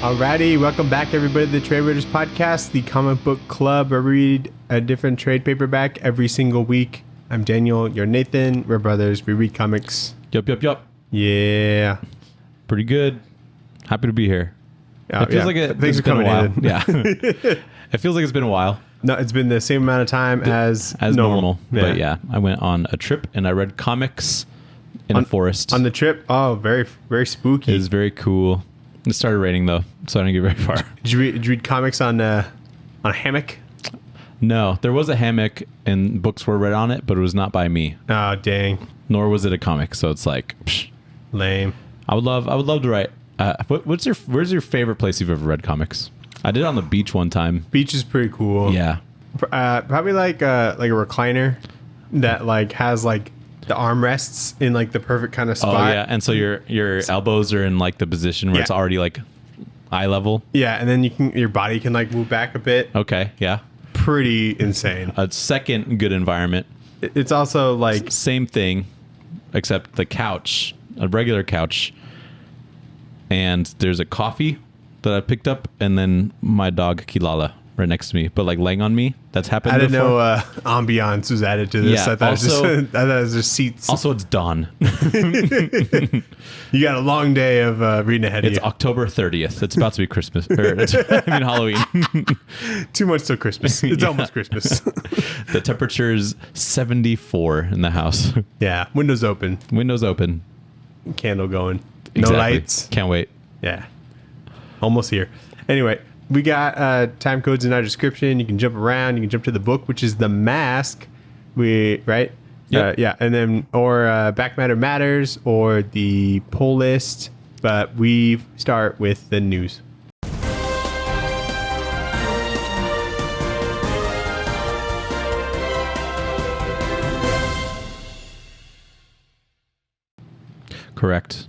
Alrighty, welcome back everybody to the Tradewaiters podcast, the comic book club where we read a different trade paperback every single week. I'm Daniel, you're Nathan, we're brothers, we read comics. Yup. Yeah. Pretty good. Happy to be here. It feels like Thanks it's for been a coming while. Yeah. It feels like it's been a while. No, it's been the same amount of time as normal. But yeah, I went on a trip and I read comics in a forest. On the trip? Oh, very, very spooky. It was very cool. It started raining though, so I didn't get very far. Did you read comics on a hammock? No, there was a hammock and books were read on it, but it was not by me. Oh, dang. Nor was it a comic, so it's like, psh. Lame. I would love to write. Where's your favorite place you've ever read comics? I did it on the beach one time. Beach is pretty cool. Yeah. Probably like a recliner that like has like the armrests in like the perfect kind of spot. Oh yeah, and so your elbows are in like the position where it's already like eye level. Yeah, and then your body can like move back a bit. Okay, yeah. Pretty insane. A second good environment. It's also like same thing, except the couch, a regular couch, and there's a coffee that I picked up, and then my dog Kilala right next to me, but like laying on me. That's happened. I didn't before. know ambiance was added to this. Yeah, I thought it was just seats. Also, it's dawn. You got a long day of reading ahead of you. It's October 30th. It's about to be Christmas. Halloween. 2 months till Christmas. It's almost Christmas. The temperature is 74 in the house. Yeah, windows open. Candle going. Exactly. No lights. Can't wait. Yeah, almost here. Anyway, we got time codes in our description. You can jump around. You can jump to the book, which is The Mask. Right? Yep. Yeah, and then or Back Matter Matters or the poll list. But we start with the news. Correct.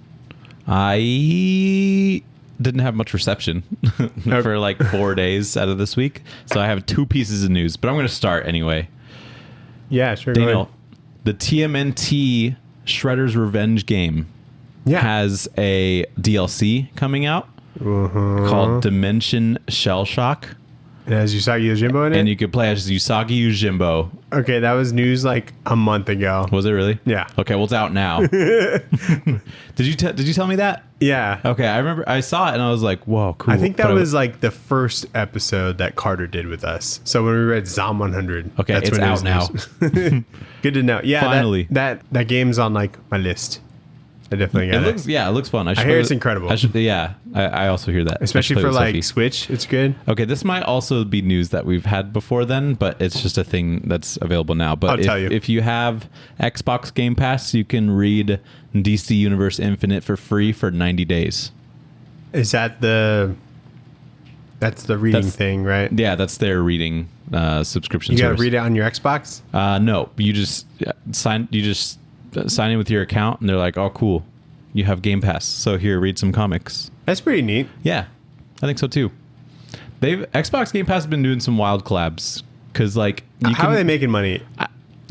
I didn't have much reception for like 4 days out of this week. So I have 2 pieces of news, but I'm going to start anyway. Yeah, sure. Daniel, the TMNT Shredder's Revenge game has a DLC coming out called Dimension Shell Shock. It has Usagi Yojimbo in it? And you could play as Usagi Yojimbo. Okay, that was news like a month ago. Was it really? Yeah. Okay, well, it's out now. Did you tell me that? Yeah. Okay, I remember I saw it and I was like, whoa, cool. I think that was like the first episode that Carter did with us. So when we read Zom 100. Okay, that's it's when out now. Good to know. Yeah, finally. That game's on like my list. I definitely got it. It looks fun. I hear it's incredible. I also hear that. Especially for like Switch, it's good. Okay, this might also be news that we've had before then, but it's just a thing that's available now. But if you have Xbox Game Pass, you can read DC Universe Infinite for free for 90 days. Is that that's the reading thing, right? Yeah, that's their reading subscription. You got to read it on your Xbox? No, you just sign in with your account and they're like, oh cool, you have Game Pass, so here, read some comics. That's pretty neat. Yeah, I think so too. Xbox Game Pass has been doing some wild collabs because like how are they making money?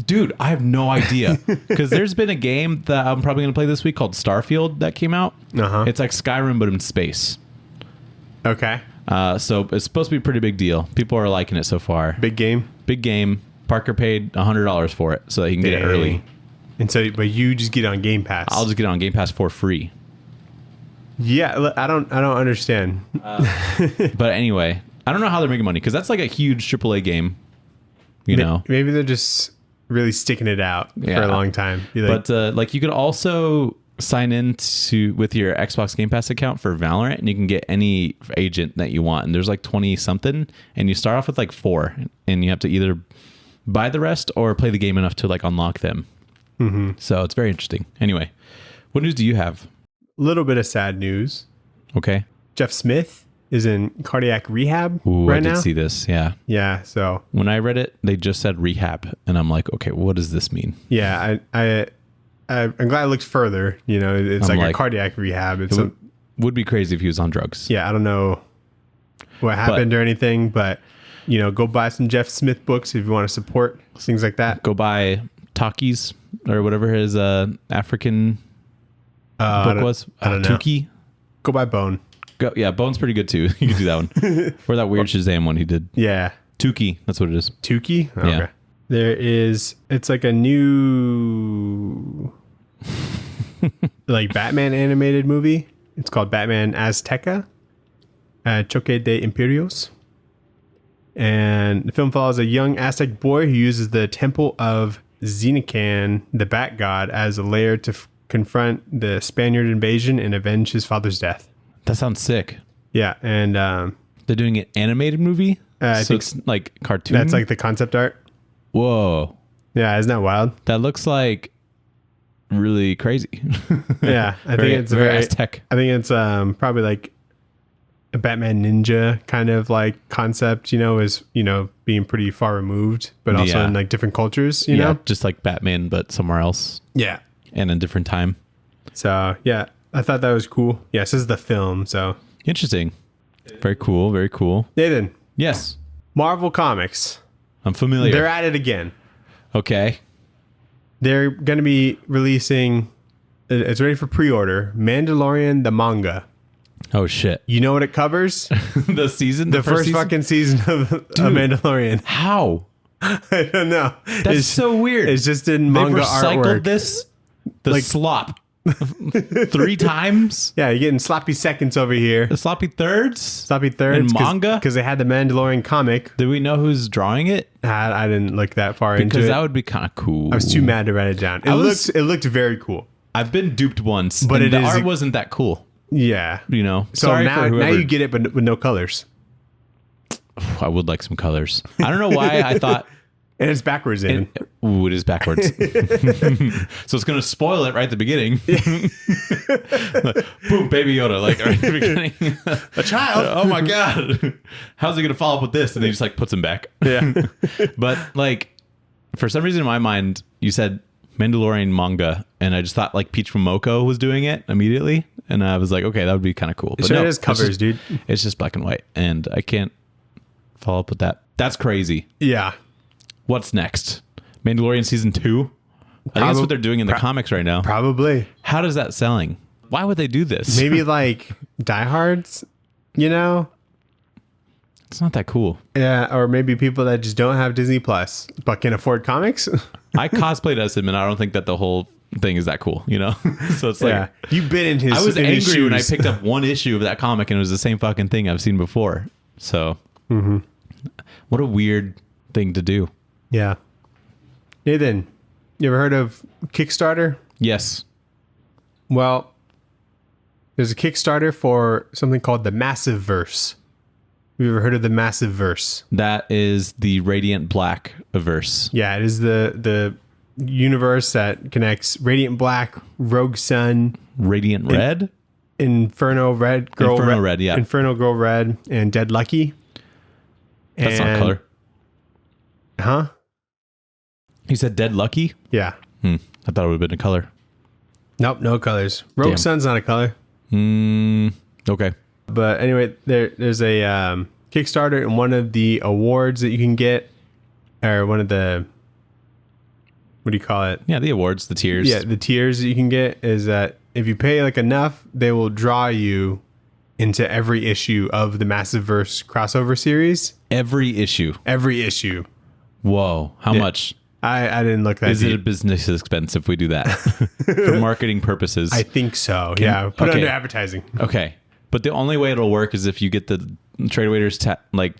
Dude, I have no idea, because there's been a game that I'm probably gonna play this week called Starfield that came out. It's like Skyrim but in space. Okay. So it's supposed to be a pretty big deal. People are liking it so far. Big game. Parker paid $100 for it so that he can get it early. And so, but you just get on Game Pass. I'll just get on Game Pass for free. Yeah, I don't understand. But anyway, I don't know how they're making money, because that's like a huge AAA game. You know, maybe they're just really sticking it out for a long time. But like you could also sign in with your Xbox Game Pass account for Valorant, and you can get any agent that you want. And there's like 20 something, and you start off with like 4, and you have to either buy the rest or play the game enough to like unlock them. Mm-hmm. So it's very interesting. Anyway, what news do you have? A little bit of sad news. Okay. Jeff Smith is in cardiac rehab now. I did see this. Yeah. Yeah. So when I read it, they just said rehab, and I'm like, okay, what does this mean? Yeah. I'm glad I looked further. You know, it's like a cardiac rehab. Would be crazy if he was on drugs. Yeah. I don't know what happened or anything, but you know, go buy some Jeff Smith books if you want to support things like that. Go buy Takis or whatever his African book was. I don't know. Tuki. Go buy Bone. Yeah, Bone's pretty good too. You can do that one. Or that weird Shazam one he did. Yeah. Tukey, that's what it is. Tukey? Okay. Yeah. It's like a new like Batman animated movie. It's called Batman Azteca, Choque de Imperios. And the film follows a young Aztec boy who uses the Temple of Xenocan, the Bat God, as a lair to confront the Spaniard invasion and avenge his father's death. That sounds sick. Yeah, and They're doing an animated movie? I think it's like cartoon? that's like the concept art. Whoa. Yeah, isn't that wild? That looks like really crazy. Yeah, I think it's very very Aztec. I think it's probably like a Batman Ninja kind of like concept, is, being pretty far removed, but also Yeah. in like different cultures, you know? Just like Batman, but somewhere else Yeah. and a different time. So, yeah, I thought that was cool. Yeah, this is the film, so. Interesting. Very cool. Very cool. Nathan, Yes. Marvel Comics, I'm familiar. they're at it again. Okay. They're going to be releasing, it's ready for pre-order, Mandalorian the manga. Oh, shit. You know what it covers? The season? The first season? fucking season of Mandalorian. How? I don't know. That's so weird. It's just in They've manga recycled artwork. this? The Like- slop. 3 times? Yeah, you're getting sloppy seconds over here. The sloppy thirds? Sloppy thirds. In manga? Because they had the Mandalorian comic. Do we know who's drawing it? I didn't look that far into Because it. that would be kind of cool. I was too mad to write it down. It looked very cool. I've been duped once, But and it the is art a- wasn't that cool. Yeah. So Sorry now for whoever. you get it, but with no colors. I would like some colors. I don't know why I thought And it's backwards in. it is backwards. So it's going to spoil it right at the beginning. Like, boom, Baby Yoda, like right at the beginning. A child. Oh my God. How's he going to follow up with this? And then he just like puts him back. Yeah. But like, for some reason in my mind, you said Mandalorian manga. And I just thought like Peach Momoko was doing it immediately. And I was like, okay, that would be kind of cool. But Sure, no, it is covers, it's just, dude. It's just black and white. And I can't follow up with that. That's crazy. Yeah. What's next? Mandalorian season 2? I think that's what they're doing in the comics right now. Probably. How does that selling? Why would they do this? Maybe like diehards, It's not that cool. Yeah, or maybe people that just don't have Disney Plus but can afford comics. I cosplayed as him, and I don't think that the whole thing is that cool, So it's like, Yeah, you've been in his. I was in his angry when I shoes. picked up one issue of that comic, and it was the same fucking thing I've seen before. So, what a weird thing to do. Yeah. Nathan, you ever heard of Kickstarter? Yes. Well, there's a Kickstarter for something called the Massive Verse. Have you ever heard of the Massive Verse? That is the Radiant Black verse. Yeah, it is the universe that connects Radiant Black, Rogue Sun, Radiant Red? Inferno Red, Girl Inferno Red, yeah. Inferno Girl Red, and Dead Lucky. That's not color. Huh? You said Dead Lucky? Yeah. I thought it would have been a color. Nope, no colors. Rogue Damn. Sun's not a color. Okay. But anyway, there's a Kickstarter, and one of the awards that you can get, or one of the, what do you call it? Yeah, the awards, the tiers. Yeah, the tiers that you can get is that if you pay like enough, they will draw you into every issue of the Massiveverse crossover series. Every issue. Every issue. Whoa. How much? I didn't look that Is deep. it a business expense if we do that for marketing purposes? I think so. Yeah. Put it okay. under advertising. Okay. But the only way it'll work is if you get the tradewaiters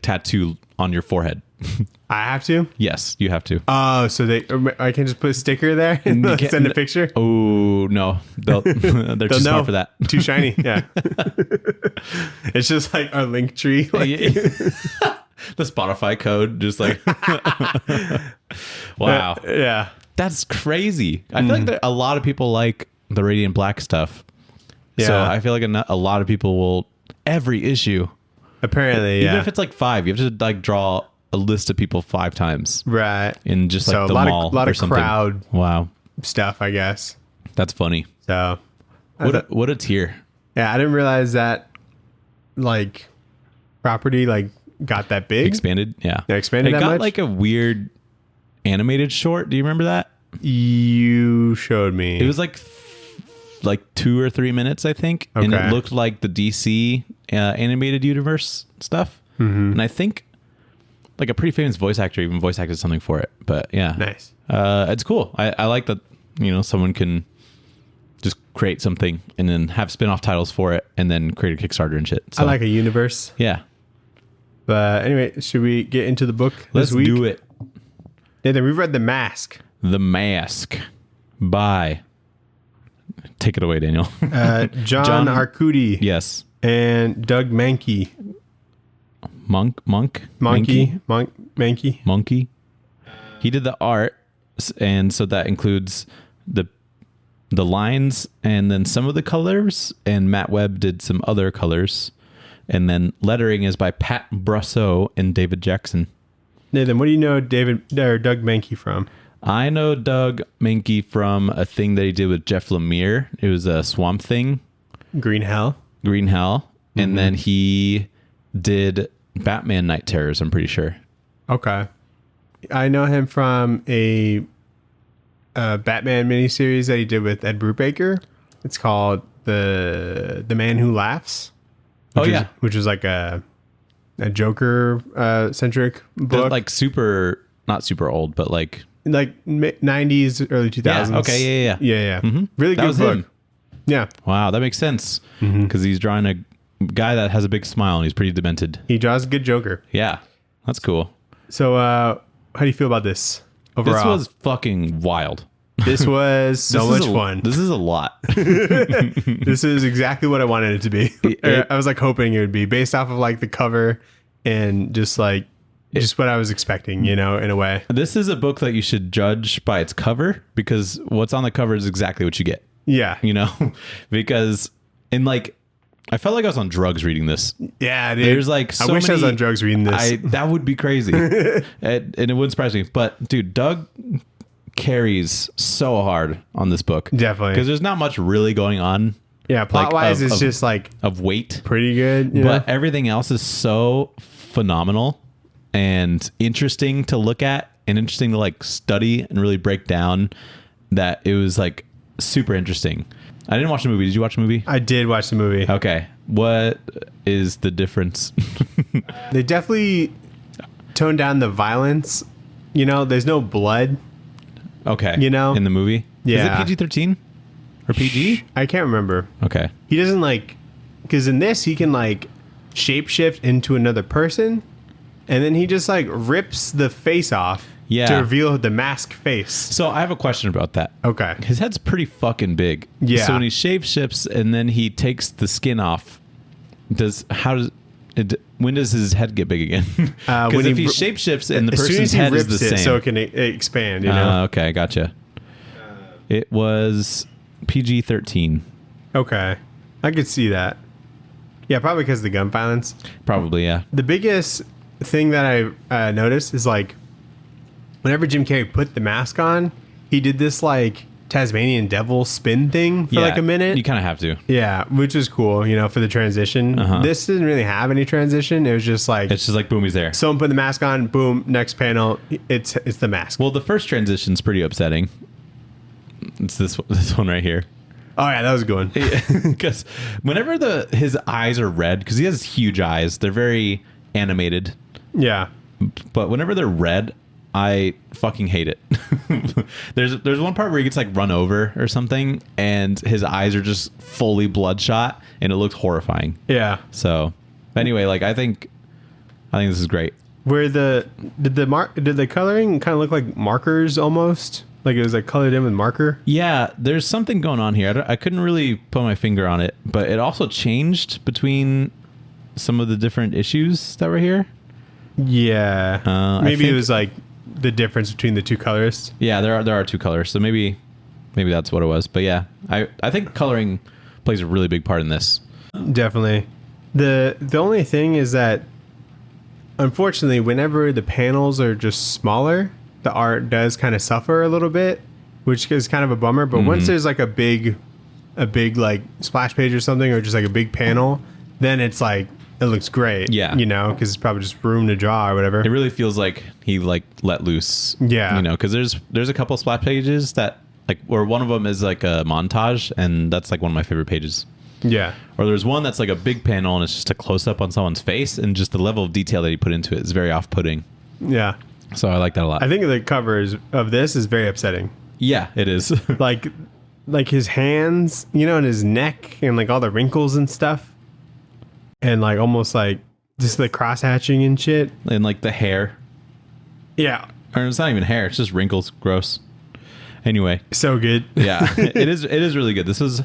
tattoo on your forehead. I have to? Yes, you have to. Oh, so I can just put a sticker there and You like, can't- send a picture? Oh, no. They're too They'll smart know. for that. Too shiny. Yeah. It's just like our link tree. Like, The Spotify code, just like, wow. yeah. That's crazy. I feel like a lot of people like the Radiant Black stuff. Yeah. So I feel like a lot of people will, every issue, Apparently, even yeah. if it's like 5, you have to like draw a list of people 5 times Right. in just like So the a lot mall of, lot or of something. crowd Wow. stuff, I guess. That's funny. So, What a tier. yeah, I didn't realize that like property like got that big. Expanded. Yeah. Yeah, expanded It that got much? like a weird animated short. Do you remember that? You showed me. It was like like 2 or 3 minutes, I think. And Okay. it looked like the DC animated universe stuff. And I think like a pretty famous voice actor even voice acted something for it. But yeah, Nice. it's cool. I like that, someone can just create something and then have spin-off titles for it and then create a Kickstarter and shit. So, I like a universe. yeah. But anyway, should we get into the book Let's this week? do it. Nathan, we've read The Mask. The Mask by... Take it away, Daniel. John Arcudi Yes. and Doug Mahnke. Monkey. He did the art, and so that includes the lines and then some of the colors, and Matt Webb did some other colors, and then lettering is by Pat Brosseau and David Jackson. Nathan, what do you know Doug Mahnke from? I know Doug Mahnke from a thing that he did with Jeff Lemire. It was a Swamp Thing. Green Hell. And then he did Batman Night Terrors, I'm pretty sure. Okay. I know him from a Batman miniseries that he did with Ed Brubaker. It's called The Man Who Laughs. Which is like a Joker centric book. Like not super old, but like 90s, early 2000s. Yeah, okay, Yeah. Mm-hmm. Really That good was book. him. Yeah. Wow, that makes sense. Because he's drawing a guy that has a big smile and he's pretty demented. He draws a good Joker. Yeah, that's cool. So, how do you feel about this overall? This was fucking wild. This was so much fun. This is a lot. This is exactly what I wanted it to be. I was like hoping it would be based off of like the cover and just what I was expecting, in a way. This is a book that you should judge by its cover because what's on the cover is exactly what you get. Yeah. Because I felt like I was on drugs reading this. Yeah, dude. There's like so I wish I was many- on drugs reading this. That would be crazy. and it wouldn't surprise me. But dude, Doug carries so hard on this book. Definitely. Because there's not much really going on. Yeah, plot-wise, it's just like of weight. pretty good. But everything else is so phenomenal and interesting to look at and interesting to like study and really break down that it was like super interesting. I didn't watch the movie. Did you watch the movie? I did watch the movie. Okay. What is the difference? They definitely toned down the violence. There's no blood. Okay. In the movie? Yeah. Is it PG-13 or PG? I can't remember. Okay. He doesn't because in this he can shapeshift into another person, and then he just rips the face off to reveal the mask face. So I have a question about that. Okay. His head's pretty fucking big. Yeah. So when he shapeshifts and then he takes the skin off, when does his head get big again? Because when if he he shapeshifts and the as soon person's as he head is rips the it, same. so it can expand. Okay, gotcha. It was PG-13. Okay, I could see that. Yeah, probably because of the gun violence. Probably, yeah. The biggest thing that I noticed is whenever Jim Carrey put the mask on, he did this Tasmanian devil spin thing for a minute. You kind of have to. Yeah, which is cool, for the transition. This didn't really have any transition. It was just It's just like boom, he's there. someone put the mask on, boom, next panel, it's the mask. Well, the first transition's pretty upsetting. It's this one right here. Oh yeah, that was a good one. Because whenever his eyes are red, because he has huge eyes, they're very animated. Yeah. But whenever they're red, I fucking hate it. There's one part where he gets run over or something, and his eyes are just fully bloodshot, and it looks horrifying. Yeah. So anyway, I think this is great. Where did the coloring kind of look like markers almost? Like it was colored in with marker? Yeah, there's something going on here. I couldn't really put my finger on it, but it also changed between some of the different issues that were here. Yeah. Maybe it was the difference between the two colorists. Yeah, there are two colors, so maybe that's what it was. But yeah, I think coloring plays a really big part in this. Definitely. The only thing is that unfortunately, whenever the panels are just smaller, the art does kind of suffer a little bit, which is kind of a bummer. But once there's a big splash page or something, or just a big panel, then it's it looks great. Yeah. Because it's probably just room to draw or whatever. It really feels like he let loose. Yeah. Because there's a couple splash pages that like, or one of them is like a montage, and that's like one of my favorite pages. Yeah. Or there's one that's like a big panel, and it's just a close up on someone's face, and just the level of detail that he put into it is very off putting. Yeah. So I like that a lot. I think the covers of this is very upsetting. Yeah, it is. like his hands, you know, and his neck, and like all the wrinkles and stuff, and like almost like just the cross hatching and shit, And like the hair. Yeah. Or it's not even hair, it's just wrinkles. Gross. Anyway. So good. Yeah. It is really good. This is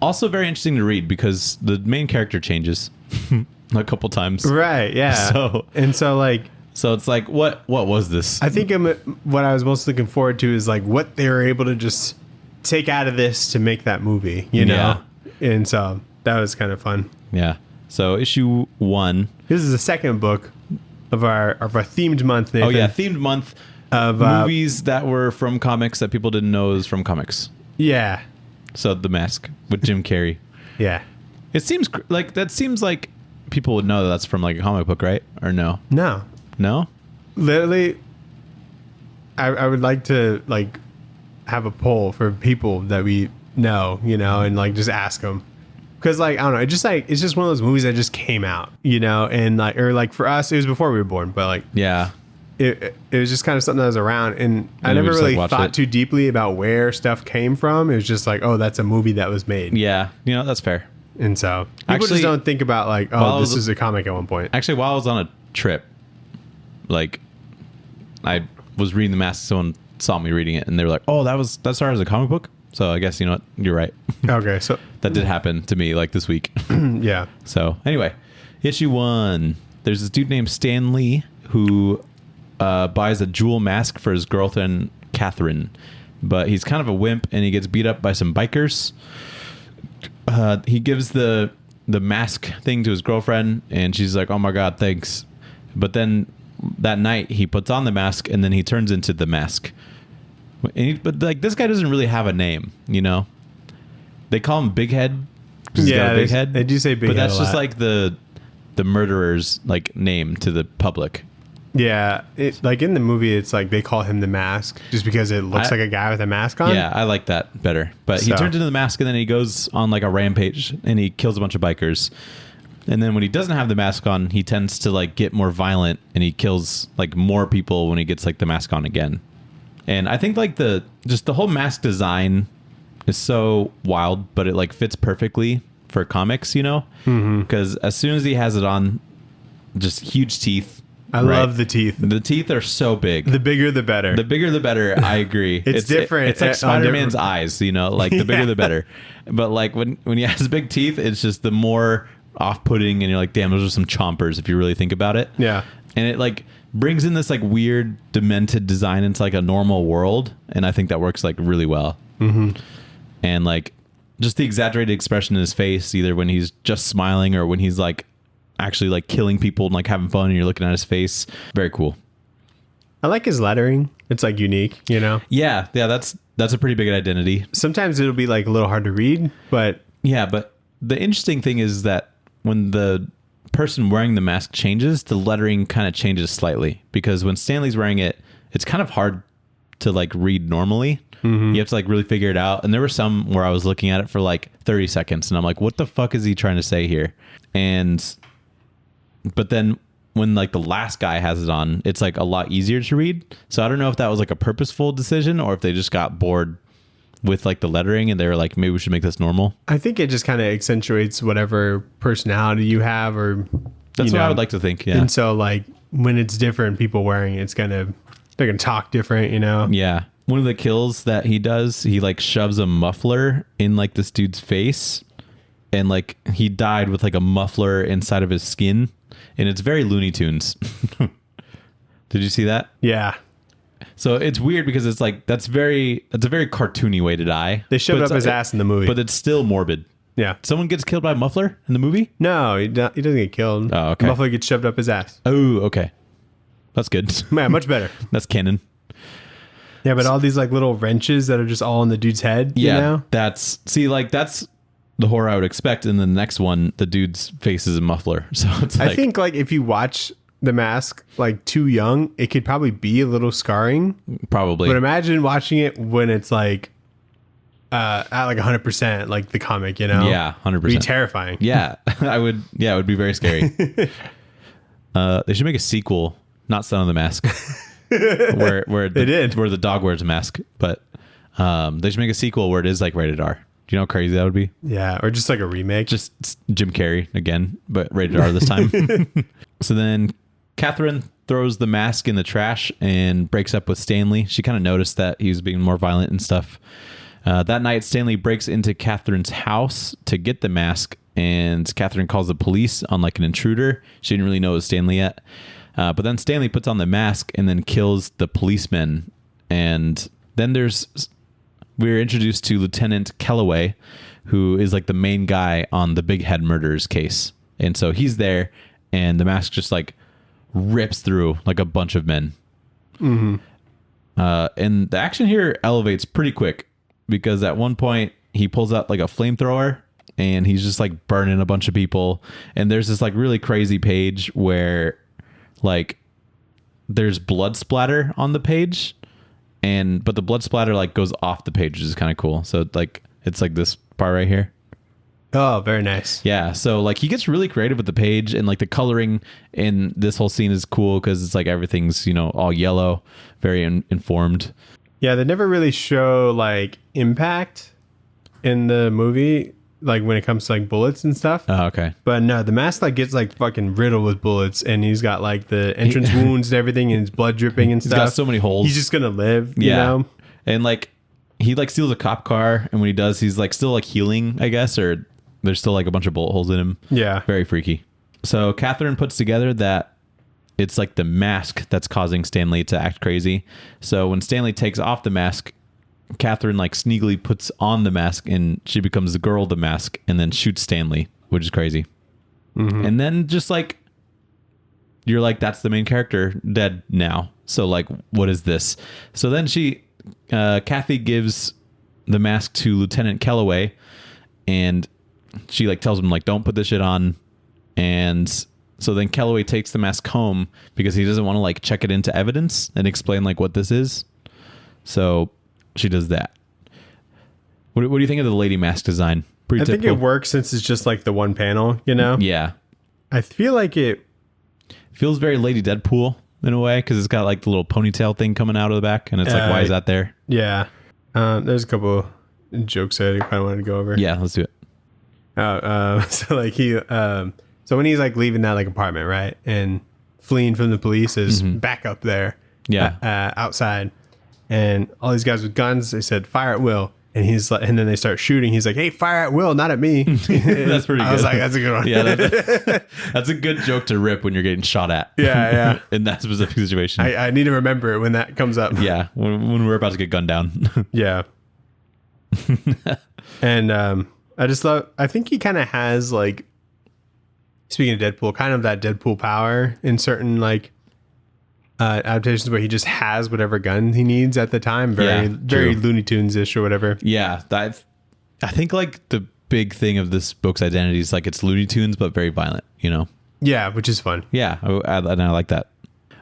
also very interesting to read because the main character changes a couple times. Right. Yeah. So it's like, what was this? I think what I was most looking forward to is like what they were able to just take out of this to make that movie, you know? Yeah. And so that was kind of fun. Yeah. So issue 1. This is the second book of our themed month, Nathan. Oh yeah, themed month of movies that were from comics that people didn't know was from comics. Yeah. So The Mask with Jim Carrey. Yeah. It seems like people would know that that's from like a comic book, right? Or no? No? Literally, I would like to like have a poll for people that we know, you know, and like just ask them. Because like, I don't know, it's just one of those movies that just came out, you know, and like, or like for us, it was before we were born, but like, yeah, it was just kind of something that was around, and I never really thought too deeply about where stuff came from. It was just like, oh, that's a movie that was made. Yeah, you know, that's fair. And so people just don't think about like, oh, this is a comic at one point. Actually, while I was on a trip, like I was reading The Mask, someone saw me reading it, and they were like, oh, that started as a comic book. So I guess, you know what, you're right. Okay, so that did happen to me like this week. Yeah. So anyway, issue 1. There's this dude named Stan Lee who buys a jewel mask for his girlfriend Catherine, but he's kind of a wimp and he gets beat up by some bikers. He gives the mask thing to his girlfriend, and she's like, "Oh my god, thanks." But then that night he puts on the mask, and then he turns into the mask. But like, this guy doesn't really have a name, you know. They call him Big Head. He's got a big head. They do say Big Head, but that's just like the murderer's like name to the public. Yeah, like in the movie, it's like they call him the Mask just because it looks like a guy with a mask on. Yeah, I like that better. But he turns into the mask, and then he goes on like a rampage, and he kills a bunch of bikers. And then when he doesn't have the mask on, he tends to like get more violent, and he kills like more people when he gets like the mask on again. And I think like the whole mask design is so wild, but it like fits perfectly for comics, you know? Because as soon as he has it on, just huge teeth. I love the teeth. The teeth are so big. The bigger, the better. The bigger, the better. I agree. It's different. It's like Spider-Man's eyes, you know, like the bigger, the better. But like when he has big teeth, it's just the more off-putting, and you're like, damn, those are some chompers if you really think about it. Yeah. And it like brings in this like weird demented design into like a normal world, and I think that works like really well. And like just the exaggerated expression in his face, either when he's just smiling or when he's like actually like killing people and like having fun, and you're looking at his face. Very cool. I like his lettering. It's like unique, you know? Yeah, that's a pretty big identity. Sometimes it'll be like a little hard to read, but yeah, but the interesting thing is that when the person wearing the mask changes, the lettering kind of changes slightly, because when Stanley's wearing it, it's kind of hard to like read normally. You have to like really figure it out. And there were some where I was looking at it for like 30 seconds and I'm like, what the fuck is he trying to say here? But then when like the last guy has it on, it's like a lot easier to read. So I don't know if that was like a purposeful decision or if they just got bored with like the lettering and they were like, maybe we should make this normal. I think it just kind of accentuates whatever personality you have, or that's what I would like to think. Yeah. And so like when it's different, people wearing it, they're gonna talk different, you know? Yeah. One of the kills that he does, he like shoves a muffler in like this dude's face, and like he died with like a muffler inside of his skin, and it's very Looney Tunes. Did you see that? Yeah. So it's weird because it's like that's a very cartoony way to die. They shoved up his ass in the movie, but it's still morbid. Yeah. Someone gets killed by a muffler in the movie? No, he doesn't get killed. Oh, okay. The muffler gets shoved up his ass. Oh, okay. That's good. Man, much better. That's canon. Yeah, but all these like little wrenches that are just all in the dude's head. Yeah, you know? that's the horror I would expect. In the next one, the dude's face is a muffler. So it's like, I think like if you watch the mask like too young, it could probably be a little scarring. Probably. But imagine watching it when it's like at like 100%, like the comic, you know? Yeah, 100%. Be terrifying. Yeah, I would. Yeah, it would be very scary. They should make a sequel, not Son of the Mask, where the dog wears a mask, but they should make a sequel where it is like rated R. Do you know how crazy that would be? Yeah, or just like a remake. Just Jim Carrey again, but rated R this time. So then Catherine throws the mask in the trash and breaks up with Stanley. She kind of noticed that he was being more violent and stuff. That night, Stanley breaks into Catherine's house to get the mask, and Catherine calls the police on like an intruder. She didn't really know it was Stanley yet. But then Stanley puts on the mask and then kills the policeman. And then we're introduced to Lieutenant Kellaway, who is like the main guy on the Big Head murders case. And so he's there, and the mask just like rips through like a bunch of men. Mm-hmm. And the action here elevates pretty quick, because at one point he pulls out like a flamethrower and he's just like burning a bunch of people. And there's this like really crazy page where like there's blood splatter on the page, but the blood splatter like goes off the page, which is kind of cool. So like it's like this part right here. Oh, very nice. Yeah. So like he gets really creative with the page, and like the coloring in this whole scene is cool because it's like everything's, you know, all yellow, very informed. Yeah, they never really show like impact in the movie, like when it comes to like bullets and stuff. Oh, okay. But no, the mask like gets like fucking riddled with bullets, and he's got like the entrance wounds and everything, and his blood dripping and stuff. He's got so many holes. He's just gonna live, you know? And like he like steals a cop car, and when he does, he's like still like healing, I guess, or there's still like a bunch of bullet holes in him. Yeah. Very freaky. So Catherine puts together that it's like the mask that's causing Stanley to act crazy. So when Stanley takes off the mask, Catherine like sneakily puts on the mask, and she becomes the girl of the mask, and then shoots Stanley, which is crazy. Mm-hmm. And then just like, you're like, that's the main character dead now. So like, what is this? So then Kathy gives the mask to Lieutenant Kellaway, and she like tells him like, don't put this shit on. And so then Kellaway takes the mask home because he doesn't want to like check it into evidence and explain like what this is. So she does that. What do you think of the lady mask design? Pretty typical. I think it works since it's just like the one panel, you know? Yeah. I feel like it feels very Lady Deadpool in a way, because it's got like the little ponytail thing coming out of the back, and it's like, why is that there? Yeah. There's a couple jokes I kind of wanted to go over. Yeah, let's do it. So like so when he's like leaving that like apartment, right, and fleeing from the police, is back up there, outside, and all these guys with guns, they said fire at will, and he's like, and then they start shooting. He's like, hey, fire at will, not at me. That's pretty good. I was like, that's a good one. Yeah, that's a good joke to rip when you're getting shot at. Yeah. In that specific situation. I need to remember it when that comes up. Yeah, when we're about to get gunned down. Yeah. And I think he kind of has like, speaking of Deadpool, kind of that Deadpool power in certain like adaptations where he just has whatever gun he needs at the time. Very Looney Tunes-ish or whatever. Yeah, I think like the big thing of this book's identity is like it's Looney Tunes but very violent, you know? Yeah, which is fun. Yeah, and I like that.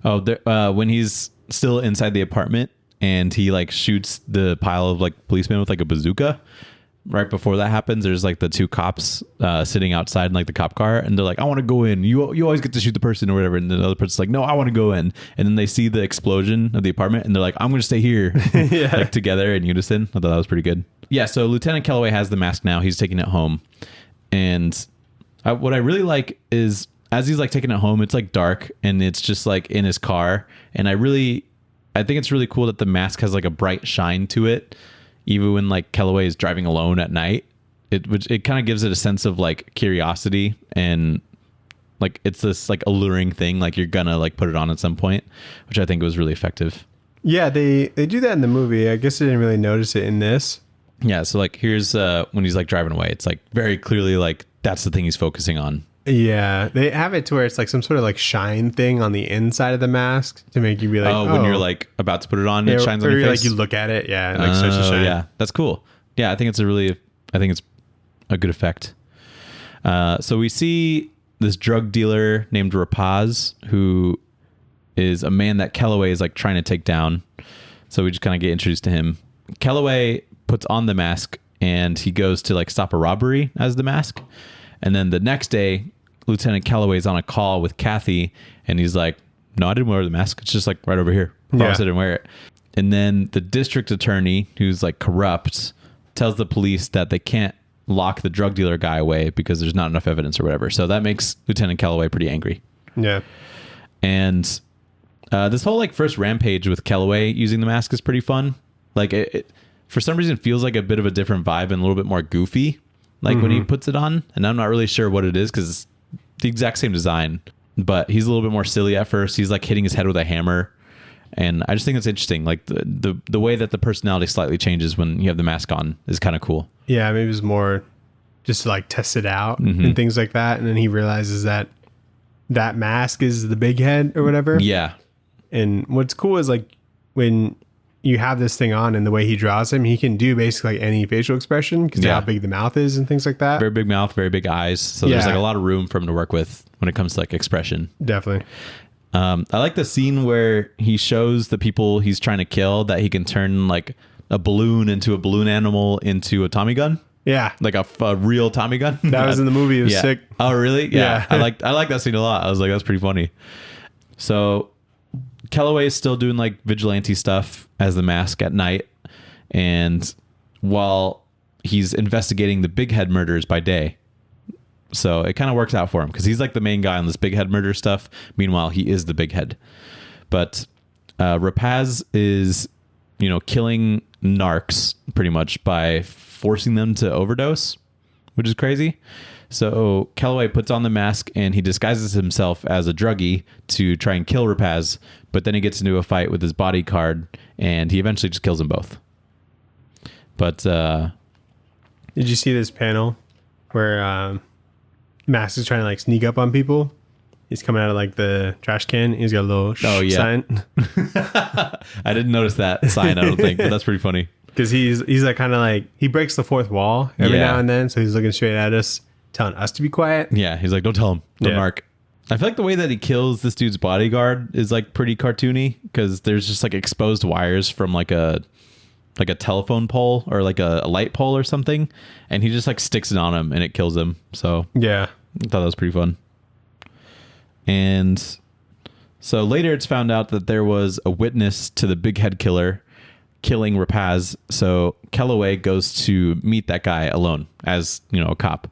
Oh, when he's still inside the apartment and he like shoots the pile of like policemen with like a bazooka. Right before that happens, there's like the two cops sitting outside in like the cop car, and they're like, I want to go in. You always get to shoot the person or whatever. And the other person's like, no, I want to go in. And then they see the explosion of the apartment, and they're like, I'm going to stay here. Like together in unison. I thought that was pretty good. Yeah, so Lieutenant Kellaway has the mask now. He's taking it home. And what I really like is as he's like taking it home, it's like dark, and it's just like in his car. And I think it's really cool that the mask has like a bright shine to it. Even when like Kellaway is driving alone at night, it kind of gives it a sense of like curiosity, and like it's this like alluring thing, like you're gonna like put it on at some point, which I think was really effective. Yeah, they do that in the movie. I guess I didn't really notice it in this. Yeah, so like here's when he's like driving away, it's like very clearly like that's the thing he's focusing on. Yeah, they have it to where it's like some sort of like shine thing on the inside of the mask to make you be like, when you're like about to put it on, it shines on your face. Like you look at it, yeah, it like starts to shine. Yeah, that's cool. Yeah, I think it's a good effect. So we see this drug dealer named Rapaz, who is a man that Calloway is like trying to take down. So we just kind of get introduced to him. Calloway puts on the mask and he goes to like stop a robbery as the mask. And then the next day, Lieutenant Calloway is on a call with Kathy and he's like, no, I didn't wear the mask. It's just like right over here. I promise I didn't wear it. And then the district attorney, who's like corrupt, tells the police that they can't lock the drug dealer guy away because there's not enough evidence or whatever. So that makes Lieutenant Calloway pretty angry. Yeah. And this whole like first rampage with Calloway using the mask is pretty fun. Like it for some reason feels like a bit of a different vibe and a little bit more goofy. Like when he puts it on, and I'm not really sure what it is because it's the exact same design, but he's a little bit more silly at first. He's like hitting his head with a hammer. And I just think it's interesting. Like the way that the personality slightly changes when you have the mask on is kind of cool. Yeah. Maybe it was more just to like test it out and things like that. And then he realizes that mask is the big head or whatever. Yeah. And what's cool is like when you have this thing on and the way he draws him, he can do basically like any facial expression because of how big the mouth is and things like that. Very big mouth, very big eyes. So there's like a lot of room for him to work with when it comes to like expression. Definitely. I like the scene where he shows the people he's trying to kill that he can turn like a balloon into a balloon animal into a Tommy gun. Yeah. Like a real Tommy gun. That was in the movie. It was sick. Oh, really? Yeah. I like that scene a lot. I was like, that's pretty funny. So Calloway is still doing like vigilante stuff as the mask at night. And while he's investigating the big head murders by day. So it kind of works out for him because he's like the main guy on this big head murder stuff. Meanwhile, he is the big head. But Rapaz is, killing narcs pretty much by forcing them to overdose, which is crazy. So Calloway puts on the mask and he disguises himself as a druggie to try and kill Rapaz. But then he gets into a fight with his bodyguard and he eventually just kills them both. But did you see this panel where Mask is trying to like sneak up on people? He's coming out of like the trash can. He's got a little sign. I didn't notice that sign, I don't think, but that's pretty funny. Because he's like kind of like, he breaks the fourth wall every now and then. So he's looking straight at us, telling us to be quiet. Yeah, he's like, don't tell him. Don't narc. I feel like the way that he kills this dude's bodyguard is like pretty cartoony because there's just like exposed wires from like a telephone pole or like a light pole or something. And he just like sticks it on him and it kills him. So yeah, I thought that was pretty fun. And so later it's found out that there was a witness to the big head killer killing Rapaz. So Calloway goes to meet that guy alone as, a cop.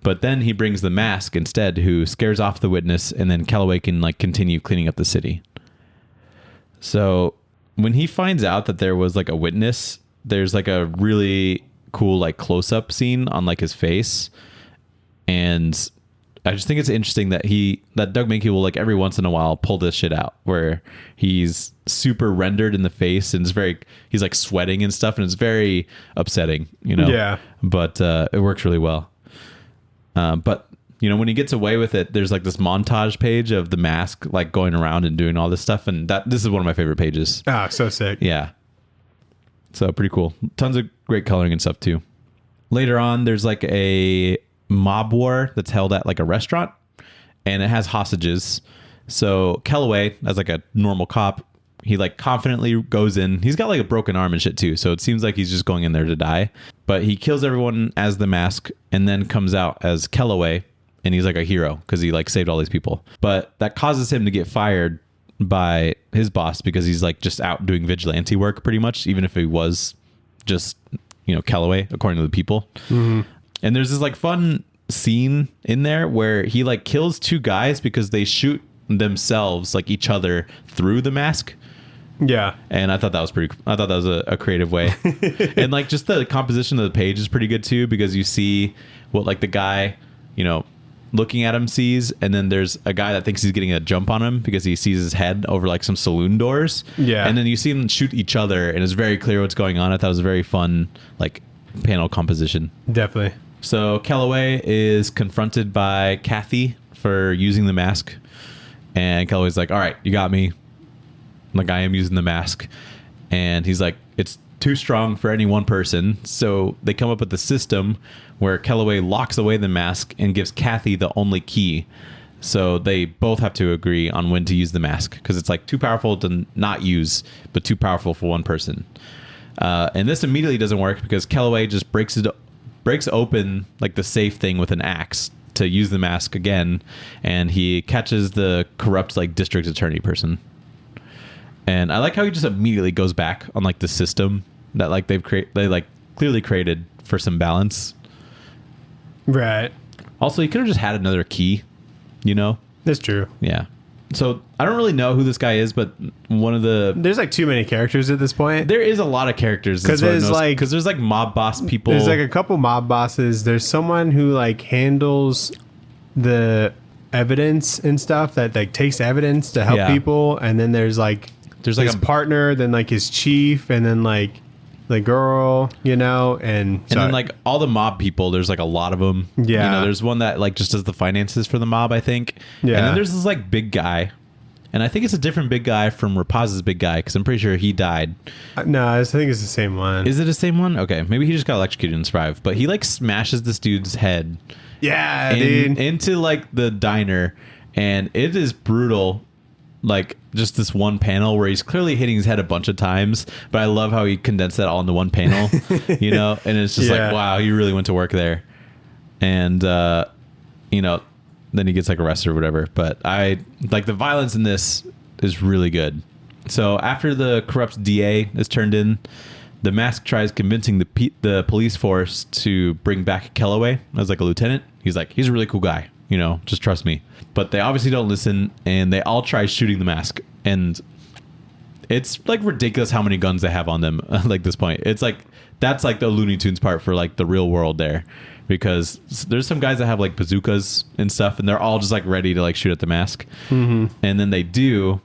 But then he brings the mask instead, who scares off the witness, and then Calloway can like continue cleaning up the city. So when he finds out that there was like a witness, there's like a really cool like close-up scene on like his face. And I just think it's interesting that Doug Mahnke will like every once in a while pull this shit out where he's super rendered in the face and he's like sweating and stuff and it's very upsetting, Yeah. But it works really well. But when he gets away with it, there's like this montage page of the mask like going around and doing all this stuff, and this is one of my favorite pages. Ah, so sick. Yeah. So pretty cool. Tons of great coloring and stuff too. Later on, there's like a mob war that's held at like a restaurant, and it has hostages. So Calloway, as like a normal cop, he like confidently goes in. He's got like a broken arm and shit too, so it seems like he's just going in there to die. But he kills everyone as the mask and then comes out as Calloway, and he's like a hero because he like saved all these people. But that causes him to get fired by his boss because he's like just out doing vigilante work pretty much, even if he was just, Calloway, according to the people. Mm-hmm. And there's this like fun scene in there where he like kills two guys because they shoot themselves, like each other, through the mask. Yeah. And I thought that was a creative way. And like just the composition of the page is pretty good too, because you see what like the guy, looking at him sees, and then there's a guy that thinks he's getting a jump on him because he sees his head over like some saloon doors. Yeah. And then you see them shoot each other and it's very clear what's going on. I thought it was a very fun like panel composition. Definitely. So Calloway is confronted by Kathy for using the mask. And Calloway's like, all right, you got me. Like, I am using the mask. And he's like, it's too strong for any one person. So they come up with a system where Kellaway locks away the mask and gives Kathy the only key. So they both have to agree on when to use the mask, because it's like too powerful to not use, but too powerful for one person. And this immediately doesn't work because Kellaway just breaks open like the safe thing with an axe to use the mask again, and he catches the corrupt like district attorney person. And I like how he just immediately goes back on like the system that like they like clearly created for some balance. Right. Also, he could have just had another key, you know? That's true. Yeah. So I don't really know who this guy is, but there's like too many characters at this point. There is a lot of characters because there's like mob boss people. There's like a couple mob bosses. There's someone who like handles the evidence and stuff, that like takes evidence to help people, and then there's like his partner, then like his chief, and then like the girl, you know, and then like all the mob people. There's like a lot of them. Yeah, you know, there's one that like just does the finances for the mob, I think. Yeah, and then there's this like big guy, and I think it's a different big guy from Rapaz's big guy, because I'm pretty sure he died. No, I think it's the same one. Is it the same one? Okay, maybe he just got electrocuted and survived. But he like smashes this dude's head. Yeah, dude, into like the diner, and it is brutal. Like just this one panel where he's clearly hitting his head a bunch of times, but I love how he condensed that all into one panel, you know, and it's just like, wow, you really went to work there. And, you know, then he gets like arrested or whatever. But I like the violence in this is really good. So after the corrupt DA is turned in, the mask tries convincing the police force to bring back Kellaway as like a lieutenant. He's like, he's a really cool guy, you know, just trust me. But they obviously don't listen, and they all try shooting the mask. And it's like ridiculous how many guns they have on them like this point. It's like, that's like the Looney Tunes part for like the real world there, because there's some guys that have like bazookas and stuff, and they're all just like ready to like shoot at the mask. Mm-hmm. And then they do,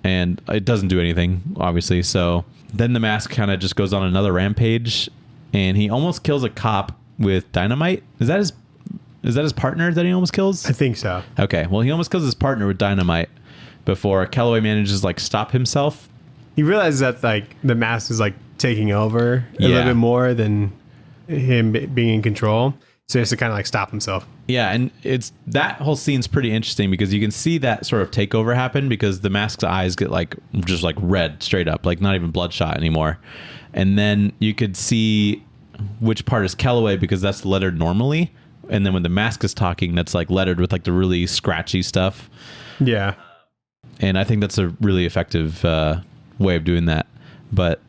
and it doesn't do anything, obviously. So then the mask kind of just goes on another rampage, and he almost kills a cop with dynamite. Is that his partner that he almost kills? I think so. Okay. Well, he almost kills his partner with dynamite before Kellaway manages like stop himself. He realizes that like the mask is like taking over a little bit more than him being in control. So he has to kind of like stop himself. Yeah. And that whole scene's pretty interesting because you can see that sort of takeover happen, because the mask's eyes get like just like red straight up, like not even bloodshot anymore. And then you could see which part is Kellaway, because that's lettered normally. And then when the mask is talking, that's like lettered with like the really scratchy stuff. Yeah. And I think that's a really effective way of doing that. But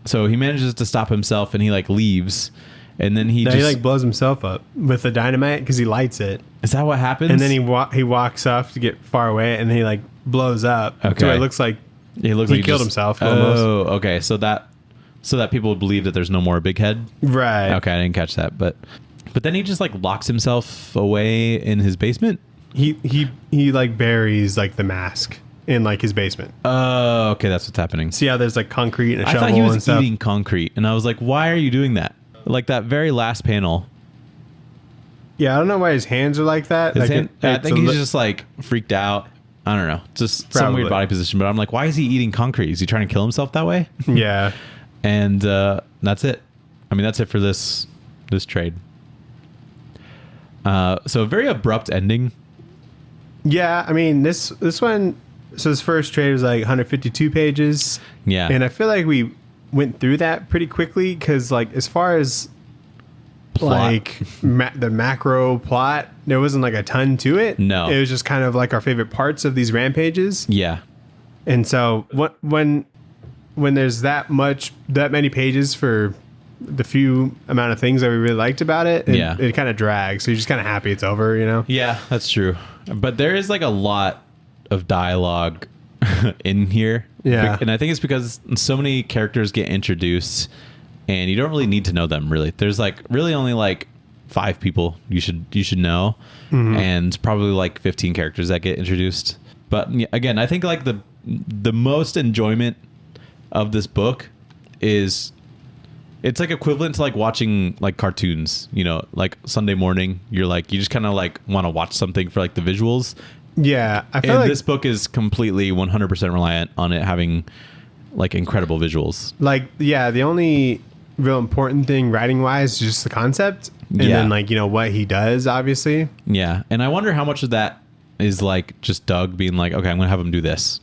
so he manages to stop himself, and he like leaves, and then he like blows himself up with the dynamite because he lights it. Is that what happens? And then he walks off to get far away, and then he like blows up. Okay. So it looks like he killed himself. Almost. Oh, okay. So that people would believe that there's no more big head. Right. Okay, I didn't catch that, but then he just like locks himself away in his basement. He like buries like the mask in like his basement. Oh, okay, that's what's happening. See how there's like concrete and a shovel I thought he was and stuff? eating concrete, and I was like, why are you doing that? Like that very last panel. Yeah, I don't know why his hands are like that. I think he's just like freaked out. I don't know, just some weird body position. But I'm like, why is he eating concrete? Is he trying to kill himself that way? Yeah. And that's it. I mean, that's it for this trade. So a very abrupt ending. Yeah, I mean this one. So this first trade was like 152 pages. Yeah, and I feel like we went through that pretty quickly because, like, as far as plot. Like the macro plot, there wasn't like a ton to it. No, it was just kind of like our favorite parts of these rampages. Yeah, and so when there's that many pages for the few amount of things that we really liked about it, it kind of drags. So you're just kind of happy it's over, you know? Yeah, that's true. But there is like a lot of dialogue in here. Yeah. And I think it's because so many characters get introduced and you don't really need to know them really. There's like really only like 5 people you should know, and probably like 15 characters that get introduced. But again, I think like the most enjoyment of this book is it's like equivalent to like watching like cartoons, you know, like Sunday morning, you just kind of like want to watch something for like the visuals. Yeah. I feel and like this book is completely 100% reliant on it having like incredible visuals. Like, yeah, the only real important thing writing wise is just the concept, and then like, you know, what he does, obviously. Yeah, and I wonder how much of that is like just Doug being like, okay, I'm gonna have him do this.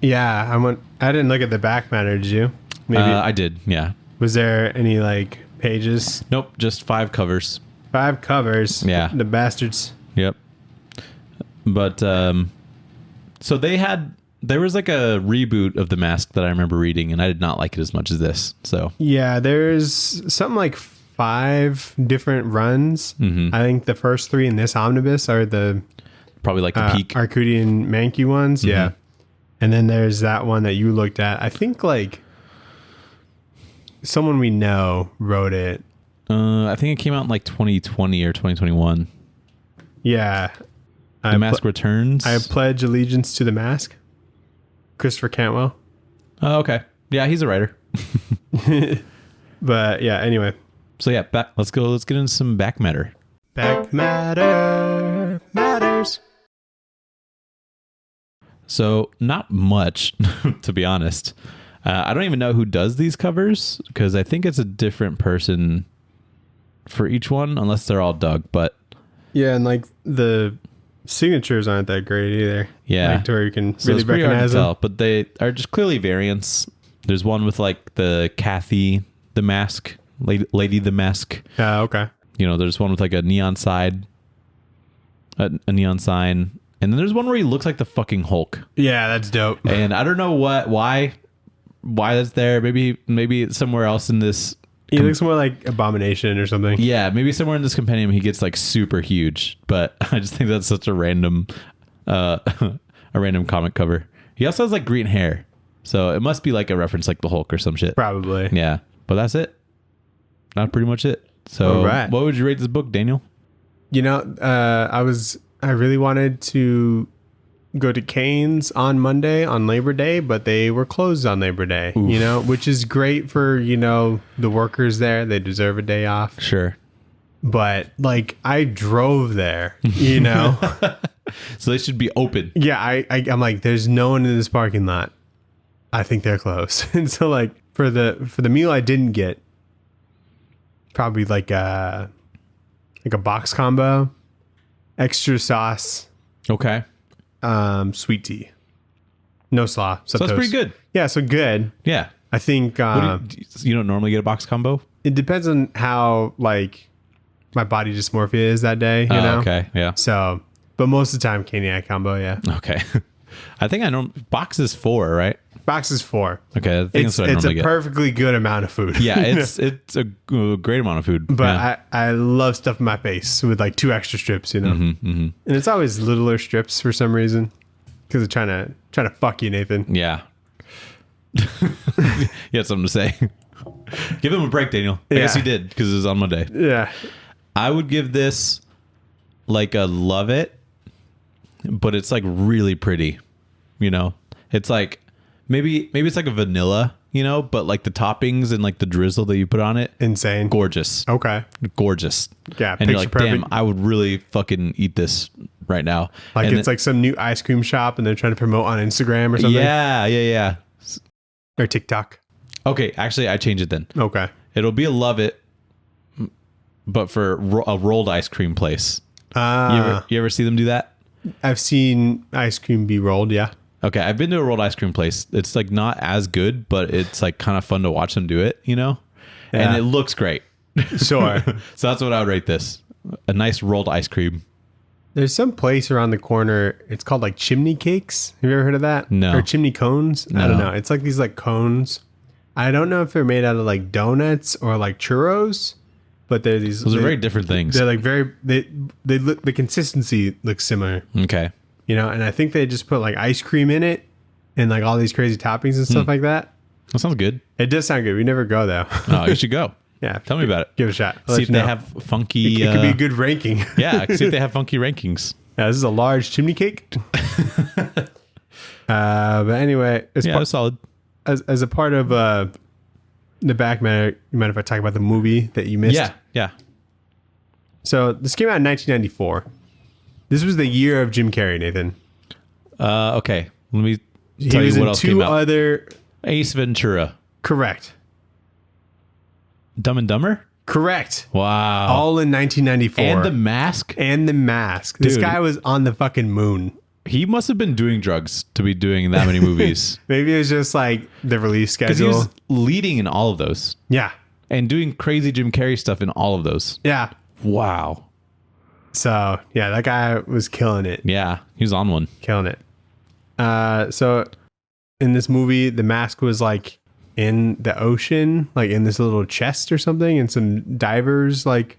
Yeah, I didn't look at the back matter. Did you? Maybe I did. Yeah. Was there any like pages? Nope, just 5 covers. 5 covers. Yeah, the bastards. Yep. But so there was like a reboot of The Mask that I remember reading, and I did not like it as much as this. So yeah, there's something like 5 different runs. I think the first 3 in this omnibus are the probably like the peak Arcudi and Mahnke ones. Yeah, and then there's that one that you looked at. I think like someone we know wrote it. I think it came out in like 2020 or 2021. Yeah. The Mask Returns. I pledge allegiance to The Mask. Christopher Cantwell. Oh, okay. Yeah, he's a writer. But yeah, anyway. So yeah, let's get into some back matter. Back matter matters. So not much, to be honest. I don't even know who does these covers because I think it's a different person for each one, unless they're all Doug. But yeah, and like the signatures aren't that great either. Yeah, like to where you can so really recognize them. But they are just clearly variants. There's one with like the Kathy the Mask, Lady the Mask. Okay. You know, there's one with like a neon side, a neon sign, and then there's one where he looks like the fucking Hulk. Yeah, that's dope. And I don't know why that's there. Maybe somewhere else in this. He looks more like Abomination or something. Yeah, maybe somewhere in this compendium he gets like super huge, but I just think that's such a random comic cover. He also has like green hair, so it must be like a reference like the Hulk or some shit. Probably. Yeah, but that's it. Not pretty much it. So, right. What would you rate this book, Daniel? You know, I really wanted to go to Cane's on Monday on Labor Day, but they were closed on Labor Day. Oof. You know, which is great for, you know, the workers there. They deserve a day off. Sure. But like I drove there, you know. So they should be open. Yeah, I'm like, there's no one in this parking lot. I think they're closed. And so like for the meal I didn't get, probably like a box combo, extra sauce. Okay. Sweet tea. No slaw. So that's pretty good. Yeah, so good. Yeah. I think you don't normally get a box combo? It depends on how like my body dysmorphia is that day, you know? Okay, yeah. So, but most of the time, caniac combo, yeah. Okay. I think I know box is 4, right? Box is 4. Okay, I think that's what I normally get. It's a perfectly good amount of food. Yeah, it's a great amount of food. But yeah. I love stuff in my face with like 2 extra strips, you know? And it's always littler strips for some reason. Because they're trying to fuck you, Nathan. Yeah. You had something to say. Give him a break, Daniel. I guess he did, because it was on Monday. Yeah. I would give this like a love it, but it's like really pretty. You know? It's like maybe it's like a vanilla, you know, but like the toppings and like the drizzle that you put on it. Insane. Gorgeous. Okay. Gorgeous. Yeah. And you're like, perfect. damn, I would really fucking eat this right now. Like and it's like some new ice cream shop and they're trying to promote on Instagram or something. Yeah. Or TikTok. Okay, actually, I change it then. Okay. It'll be a love it, but for a rolled ice cream place. You ever see them do that? I've seen ice cream be rolled, yeah. Okay, I've been to a rolled ice cream place. It's like not as good, but it's like kind of fun to watch them do it, you know? Yeah. And it looks great. Sure. So that's what I would rate this. A nice rolled ice cream. There's some place around the corner. It's called like Chimney Cakes. Have you ever heard of that? No. Or Chimney Cones? No. I don't know. It's like these like cones. I don't know if they're made out of like donuts or like churros, but they're these. Those are very different things. They're like they look, the consistency looks similar. Okay. You know, and I think they just put like ice cream in it and like all these crazy toppings and stuff like that. That sounds good. It does sound good. We never go though. Oh, you should go. Yeah. Tell me about it. Give it a shot. See if they have funky. It could be a good ranking. Yeah. See if they have funky rankings. Yeah, this is a large chimney cake. But anyway, it's solid. As a part of the back matter, you mind if I talk about the movie that you missed? Yeah. So this came out in 1994. This was the year of Jim Carrey, Nathan. Okay. Let me He tell was you what in else came 2 out. other Ace Ventura. Correct. Dumb and Dumber? Correct. Wow. All in 1994. And The Mask? And The Mask. This Dude. guy was on the fucking moon. He must have been doing drugs to be doing that many movies. Maybe it was just like the release Because he schedule. was leading in all of those. Yeah. And doing crazy Jim Carrey stuff in all of those. Yeah. Wow. So, yeah, that guy was killing it. Yeah. He was on one. Killing it. So in this movie, the mask was like in the ocean, like in this little chest or something, and some divers like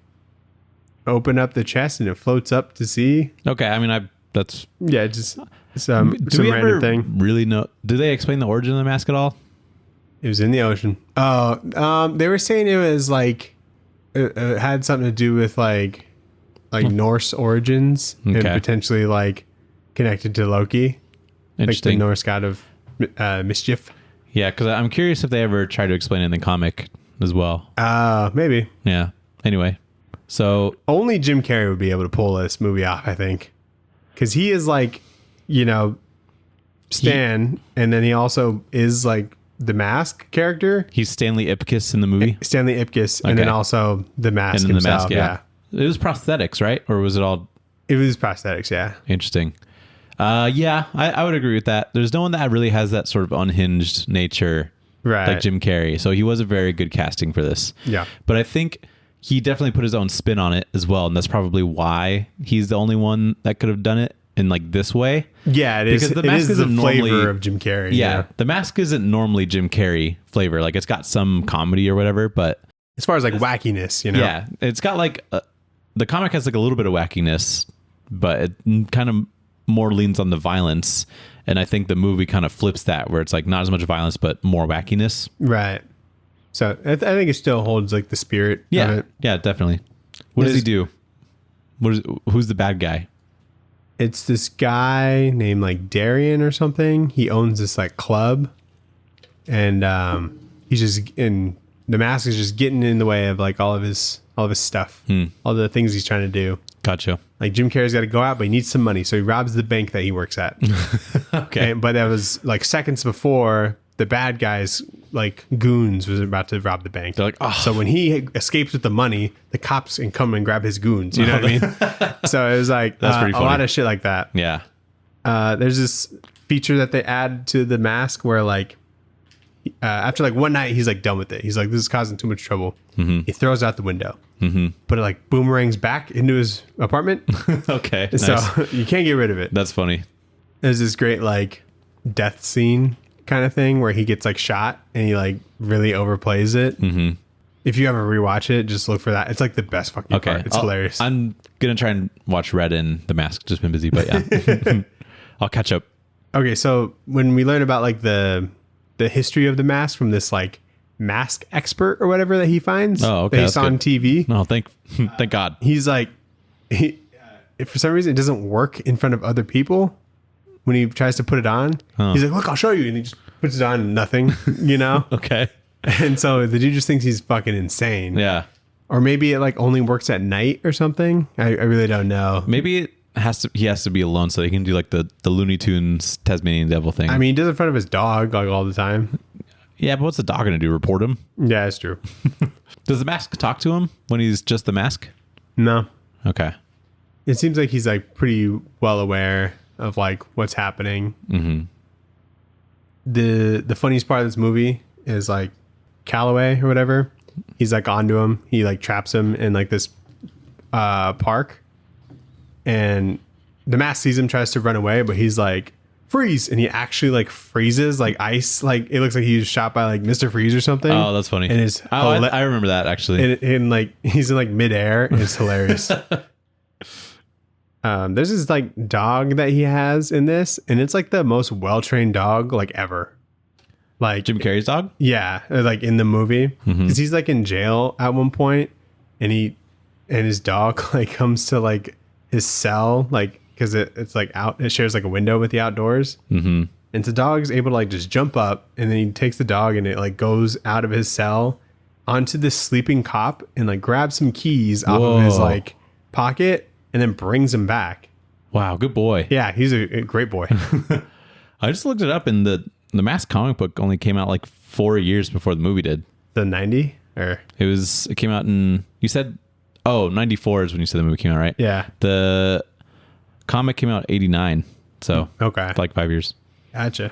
open up the chest and it floats up to sea. Okay. I mean, that's... Yeah, just some Do we random ever thing. really know? Do they explain the origin of the mask at all? It was in the ocean. Oh, they were saying it was like it had something to do with like Norse origins and Okay. potentially like connected to Loki, like the Interesting. Norse god of mischief. Yeah, because I'm curious if they ever try to explain it in the comic as well. Maybe Yeah. Anyway, so only Jim Carrey would be able to pull this movie off, I think, because he is like, Stan, and then he also is like the Mask character, he's Stanley Ipkiss in the movie. Stanley Ipkiss, and then Okay. also the Mask And then the himself. mask, yeah. It was prosthetics, right? Or was it all It was prosthetics, yeah. interesting? Yeah, I would agree with that. There's no one that really has that sort of unhinged nature Right. like Jim Carrey. So he was a very good casting for this. Yeah. But I think he definitely put his own spin on it as well. And that's probably why he's the only one that could have done it in like this way. Yeah, it is. Because the It mask is the isn't flavor normally- of Jim Carrey. Yeah. The mask isn't normally Jim Carrey flavor. Like it's got some comedy or whatever, but As far as like wackiness, yeah, it's got like the comic has like a little bit of wackiness, but it kind of more leans on the violence. And I think the movie kind of flips that where it's like not as much violence, but more wackiness. Right. So I think it still holds like the spirit of Yeah. it. Yeah, definitely. What does he do? Who's the bad guy? It's this guy named like Darian or something. He owns this like club, and he's just in the mask is just getting in the way of like all of his stuff, all the things he's trying to do. Gotcha. Like Jim Carrey's got to go out, but he needs some money, so he robs the bank that he works at. Okay. But that was like seconds before the bad guys, like goons, was about to rob the bank. They're like, oh. So when he escapes with the money, the cops can come and grab his goons. You know what I mean? So it was like That's pretty a funny. lot of shit like that. Yeah. There's this feature that they add to the mask where like after like one night he's like done with it. He's like, this is causing too much trouble. He throws it out the window, but it like boomerangs back into his apartment. Okay. So Nice. you can't get rid of it. That's funny. There's this great like death scene kind of thing where he gets like shot and he like really overplays it. If you ever rewatch it, just look for that. It's like the best fucking Okay. part. It's hilarious. I'm going to try and watch Red and The Mask. Just been busy, but yeah. I'll catch up. Okay, so when we learn about like the history of the mask from this like mask expert or whatever that he finds, Oh, okay, that he that's saw on good. TV, No, thank God. he's like, if for some reason it doesn't work in front of other people when he tries to put it on, he's like, look, I'll show you, and he just puts it on and nothing, Okay. And so the dude just thinks he's fucking insane. Yeah. Or maybe it like only works at night or something. I really don't know. Maybe he has to be alone so he can do like the Looney Tunes Tasmanian Devil thing. I mean, he does it in front of his dog like all the time. yeah, but what's the dog going to do? Report him? Yeah, it's true. Does the mask talk to him when he's just the mask? No. Okay. It seems like he's like pretty well aware of like what's happening. The funniest part of this movie is like Calloway or whatever. He's like onto him. He like traps him in like this park, and the mask sees him, tries to run away, but he's like freeze, and he actually like freezes like ice. Like it looks like he was shot by like Mr. Freeze or something. Oh, that's funny. And it's I remember that actually. and like he's in like midair, and it's hilarious. There's this like dog that he has in this, and it's like the most well-trained dog like ever. Like Jim Carrey's dog? yeah, like in the movie, because he's like in jail at one point, and his dog like comes to like his cell, like because it's like out, it shares like a window with the outdoors, and the dog's able to like just jump up, and then he takes the dog and it like goes out of his cell onto this sleeping cop and like grabs some keys off of his Whoa. like pocket and then brings him back. Wow, good boy. Yeah, he's a great boy. I just looked it up and The Mask comic book only came out like 4 years before the movie did. The 90 or It came out in, you said, 94 is when you said the movie came out, right? yeah. The comic came out 89. So Okay. like 5 years. Gotcha.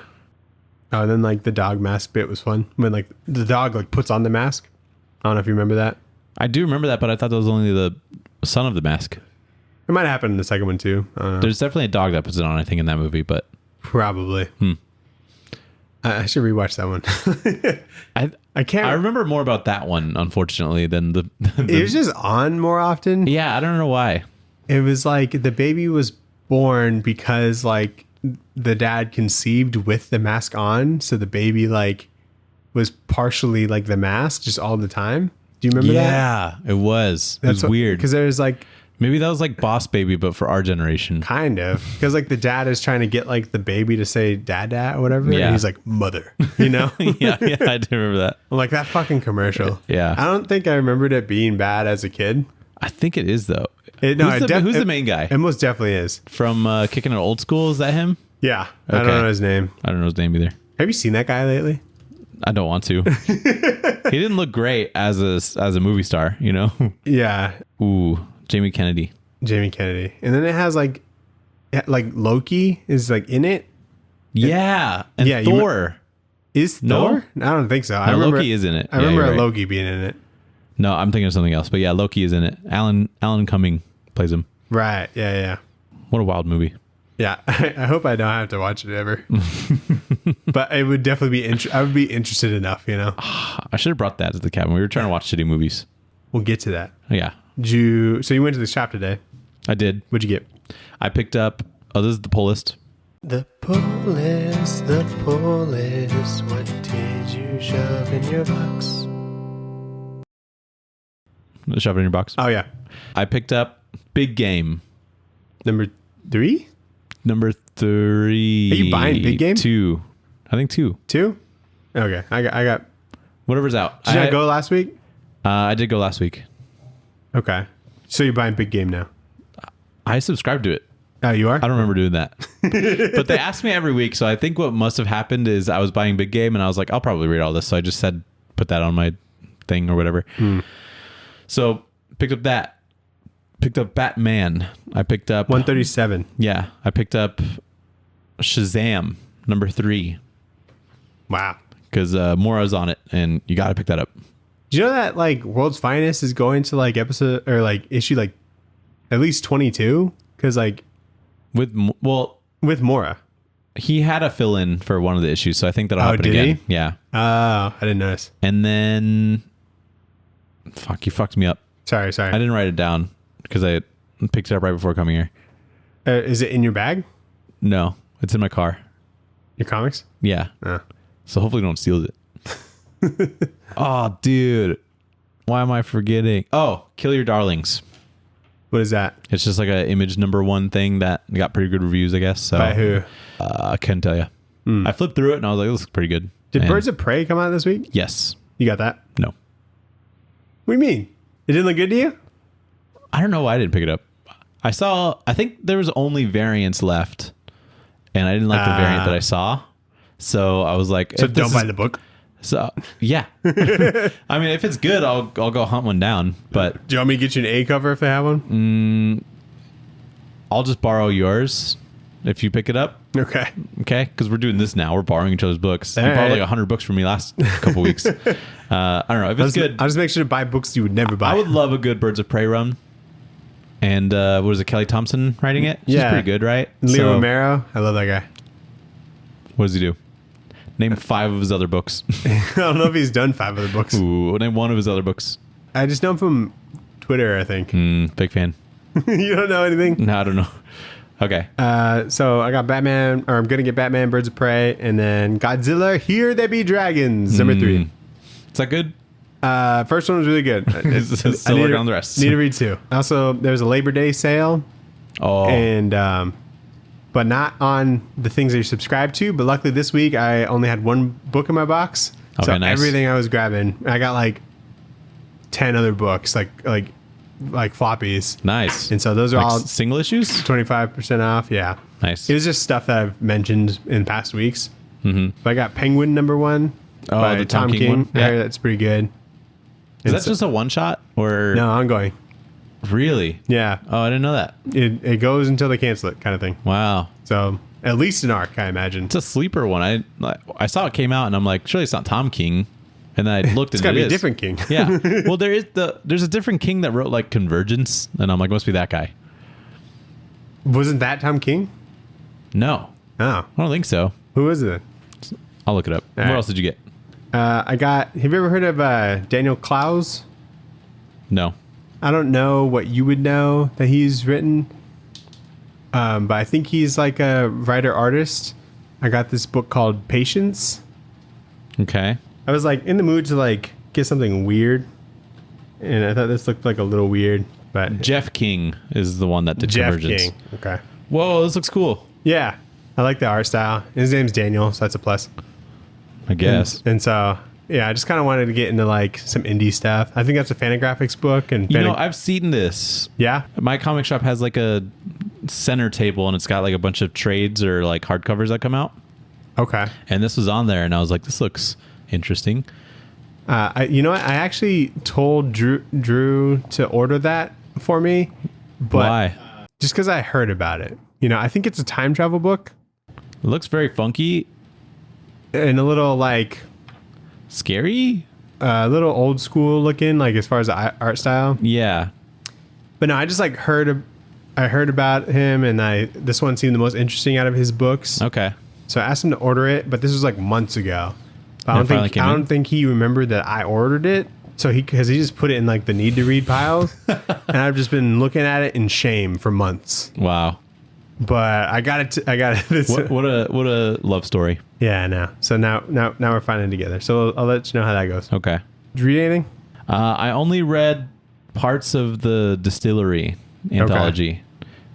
Oh, and then like the dog mask bit was fun when like the dog like puts on the mask. I don't know if you remember that. I do remember that, but I thought that was only the son of the mask. It might have happened in the second one too. I don't know. There's definitely a dog that puts it on, I think, in that movie, but Probably. I should rewatch that one. I can't. I remember more about that one, unfortunately, than the It was just on more often. yeah, I don't know why. It was like the baby was born because like the dad conceived with the mask on, so the baby like was partially like the mask just all the time. Do you remember that? Yeah, it was. It was weird. Because there's like Maybe that was like Boss Baby, but for our generation. kind of because like the dad is trying to get like the baby to say dad or whatever, Yeah. and he's like mother, you know. yeah, I do remember that. I'm like that fucking commercial. Yeah. I don't think I remembered it being bad as a kid. I think it is though. No, who's the main guy? It most definitely is. From Kicking It Old School? Is that him? Yeah, I don't Okay. know his name. I don't know his name either. Have you seen that guy lately? I don't want to. He didn't look great as a movie star, you know? Yeah, Ooh, Jamie Kennedy. Jamie Kennedy. And then it has like Loki is like in it. Yeah, and Yeah, Thor. Is No? Thor? I don't think so. I No, remember Loki is in it. I Yeah, remember you're right. Loki being in it. No, I'm thinking of something else. But yeah, Loki is in it. Alan Cumming plays him. Right. Yeah. What a wild movie. Yeah. I hope I don't have to watch it ever. But it would definitely be I would be interested enough, you know. I should have brought that to the cabin. We were trying to watch shitty movies. We'll get to that. Yeah, So you went to the shop today. I did. What'd you get? I picked up. Oh, this is the pull list. The pull list. What did you shove in your box? Shove it in your box. Oh yeah. I picked up Big Game. Number 3? Number 3. Are you buying Big Game? 2. I think 2. 2? Okay. I got. Whatever's out. Did I go last week? I did go last week. Okay. So you're buying Big Game now? I subscribed to it. Oh, you are? I don't remember doing that. But they ask me every week. So I think what must have happened is I was buying Big Game and I was like, I'll probably read all this. So I just said, put that on my thing or whatever. So picked up that. Picked up Batman. I picked up 137. Yeah. I picked up Shazam number 3 Wow. because Mora's on it and you got to pick that up. Do you know that like World's Finest is going to like episode or like issue like at least 22? Because like with Mora. He had a fill in for one of the issues. So I think that'll happen did again. he? Yeah. Oh, I didn't notice. And then fuck, you fucked me up. Sorry. I didn't write it down because I picked it up right before coming here. Is it in your bag? No, it's in my car. Your comics? Yeah. So hopefully no one steals it. Oh, dude. Why am I forgetting? Oh, Kill Your Darlings. What is that? It's just like a image number 1 thing that got pretty good reviews, I guess. So By who? I couldn't tell you. I flipped through it and I was like, this looks pretty good. Did And Birds of Prey come out this week? Yes. You got that? No. What do you mean? It didn't look good to you? I don't know why I didn't pick it up. I think there was only variants left and I didn't like the variant that I saw. So I was like, So don't buy the book. So yeah. I mean, if it's good, I'll go hunt one down, but Do you want me to get you an A cover if they have one? I'll just borrow yours if you pick it up. Okay. Okay, because we're doing this now. We're borrowing each other's books. You All borrowed right. like 100 books from me last couple weeks. I don't know if it's good. I'll just make sure to buy books you would never buy. I would love a good Birds of Prey run. And what was it, Kelly Thompson writing it? She's Yeah. pretty good, right? Leo So, Romero. I love that guy. what does he do? Name 5 of his other books. I don't know if he's done 5 other books. Ooh, name 1 of his other books. I just know him from Twitter, I think. Big fan. You don't know anything? No, I don't know. Okay. So I got Batman, or I'm going to get Batman, Birds of Prey, and then Godzilla, Here There Be Dragons, number 3. Is that good? First one was really good. Still working on the rest. Need to read 2. Also, there was a Labor Day sale, Oh. and but not on the things that you subscribe to. But luckily this week I only had 1 book in my box, so Okay, nice. everything I was grabbing, I got like 10 other books, like floppies, Nice. and so those are Like all single issues? 25% off. Yeah, Nice. it was just stuff that I've mentioned in past weeks. But I got Penguin #1 by the Tom Tom King King. one? I Yeah. heard that's pretty good. Is that just a one shot or No, ongoing. really? Yeah. Oh, I didn't know that. It goes until they cancel it, kind of thing. Wow. So at least an arc, I imagine. It's a sleeper one. I saw it came out and I'm like, surely it's not Tom King. And then I looked It's and got to be it a is. different King. Yeah. Well, there's a different King that wrote like Convergence, and I'm like, must be that guy. Wasn't that Tom King? No, Oh, I don't think so. who was it? I'll look it up. What right. else did you get? I got. Have you ever heard of Daniel Clowes? No. I don't know what you would know that he's written, but I think he's like a writer artist. I got this book called Patience. Okay. I was like in the mood to like get something weird, and I thought this looked like a little weird. But Jeff King is the one that did Jeff Convergence. King. Okay. Whoa, this looks cool. Yeah, I like the art style. His name's Daniel, so that's a plus. I guess. And so yeah, I just kind of wanted to get into like some indie stuff. I think that's a Fantagraphics book, and You know, I've seen this. yeah. My comic shop has like a center table, and it's got like a bunch of trades or like hardcovers that come out. Okay. And this was on there, and I was like, this looks interesting. You know what? I actually told Drew to order that for me, but Why? just because I heard about it. You know, I think it's a time travel book It looks very funky, and a little like scary. a little old school looking, like as far as the art style. Yeah. But no, I just like I heard about him, and this one seemed the most interesting out of his books. Okay. So I asked him to order it, but this was like months ago. I And it finally came I in? don't think he remembered that I ordered it. So because he just put it in like the need to read piles, and I've just been looking at it in shame for months. Wow. But I got it. I got it. What a love story. Yeah, I know. So now we're finally together. So I'll let you know how that goes. Okay. Did you read anything? I only read parts of the Distillery anthology.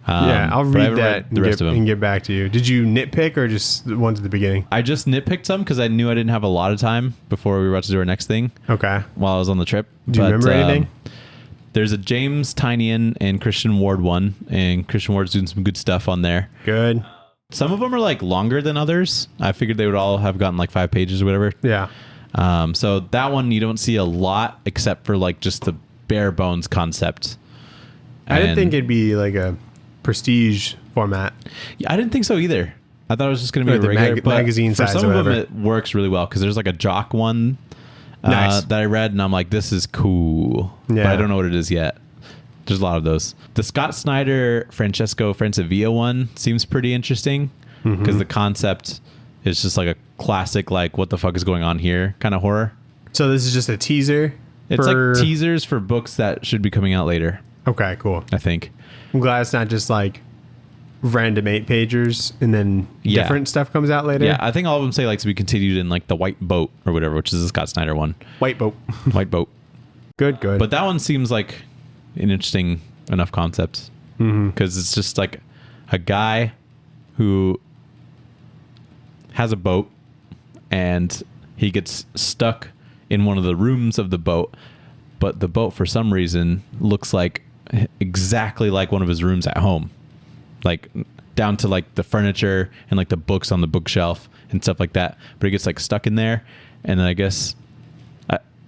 Yeah, I'll but I read haven't that the rest of them. and get back to you. Did you nitpick or just the ones at the beginning? I just nitpicked some because I knew I didn't have a lot of time before we were about to do our next thing Okay. while I was on the trip. Do you remember anything? There's a James Tynion and Christian Ward one, and Christian Ward's doing some good stuff on there. Good. Some of them are like longer than others. I figured they would all have gotten like 5 pages or whatever. Yeah. So that one you don't see a lot except for like just the bare bones concept. I didn't And- think it'd be like a prestige format. Yeah, I didn't think so either. I thought it was just going to be Or a the regular but magazine for size some or of them, whatever. it works really well because there's like a jock one Nice. that I read, and I'm like, this is cool. But Yeah. I don't know what it is yet. There's a lot of those. The Scott Snyder, Francesco Francavilla one seems pretty interesting because the concept is just like a classic, like, what the fuck is going on here kind of horror. So this is just a teaser. It's for... like teasers for books that should be coming out later, Okay, cool. I think. I'm glad it's not just like random 8-pagers and then Yeah. different stuff comes out later. Yeah, I think all of them say like to be continued in like the White Boat or whatever, which is the Scott Snyder one. White boat. White Boat. Good. But that one seems like an interesting enough concept because it's just like a guy who has a boat and he gets stuck in one of the rooms of the boat, but the boat for some reason looks like exactly like one of his rooms at home, like down to like the furniture and like the books on the bookshelf and stuff like that. But he gets like stuck in there, and then I guess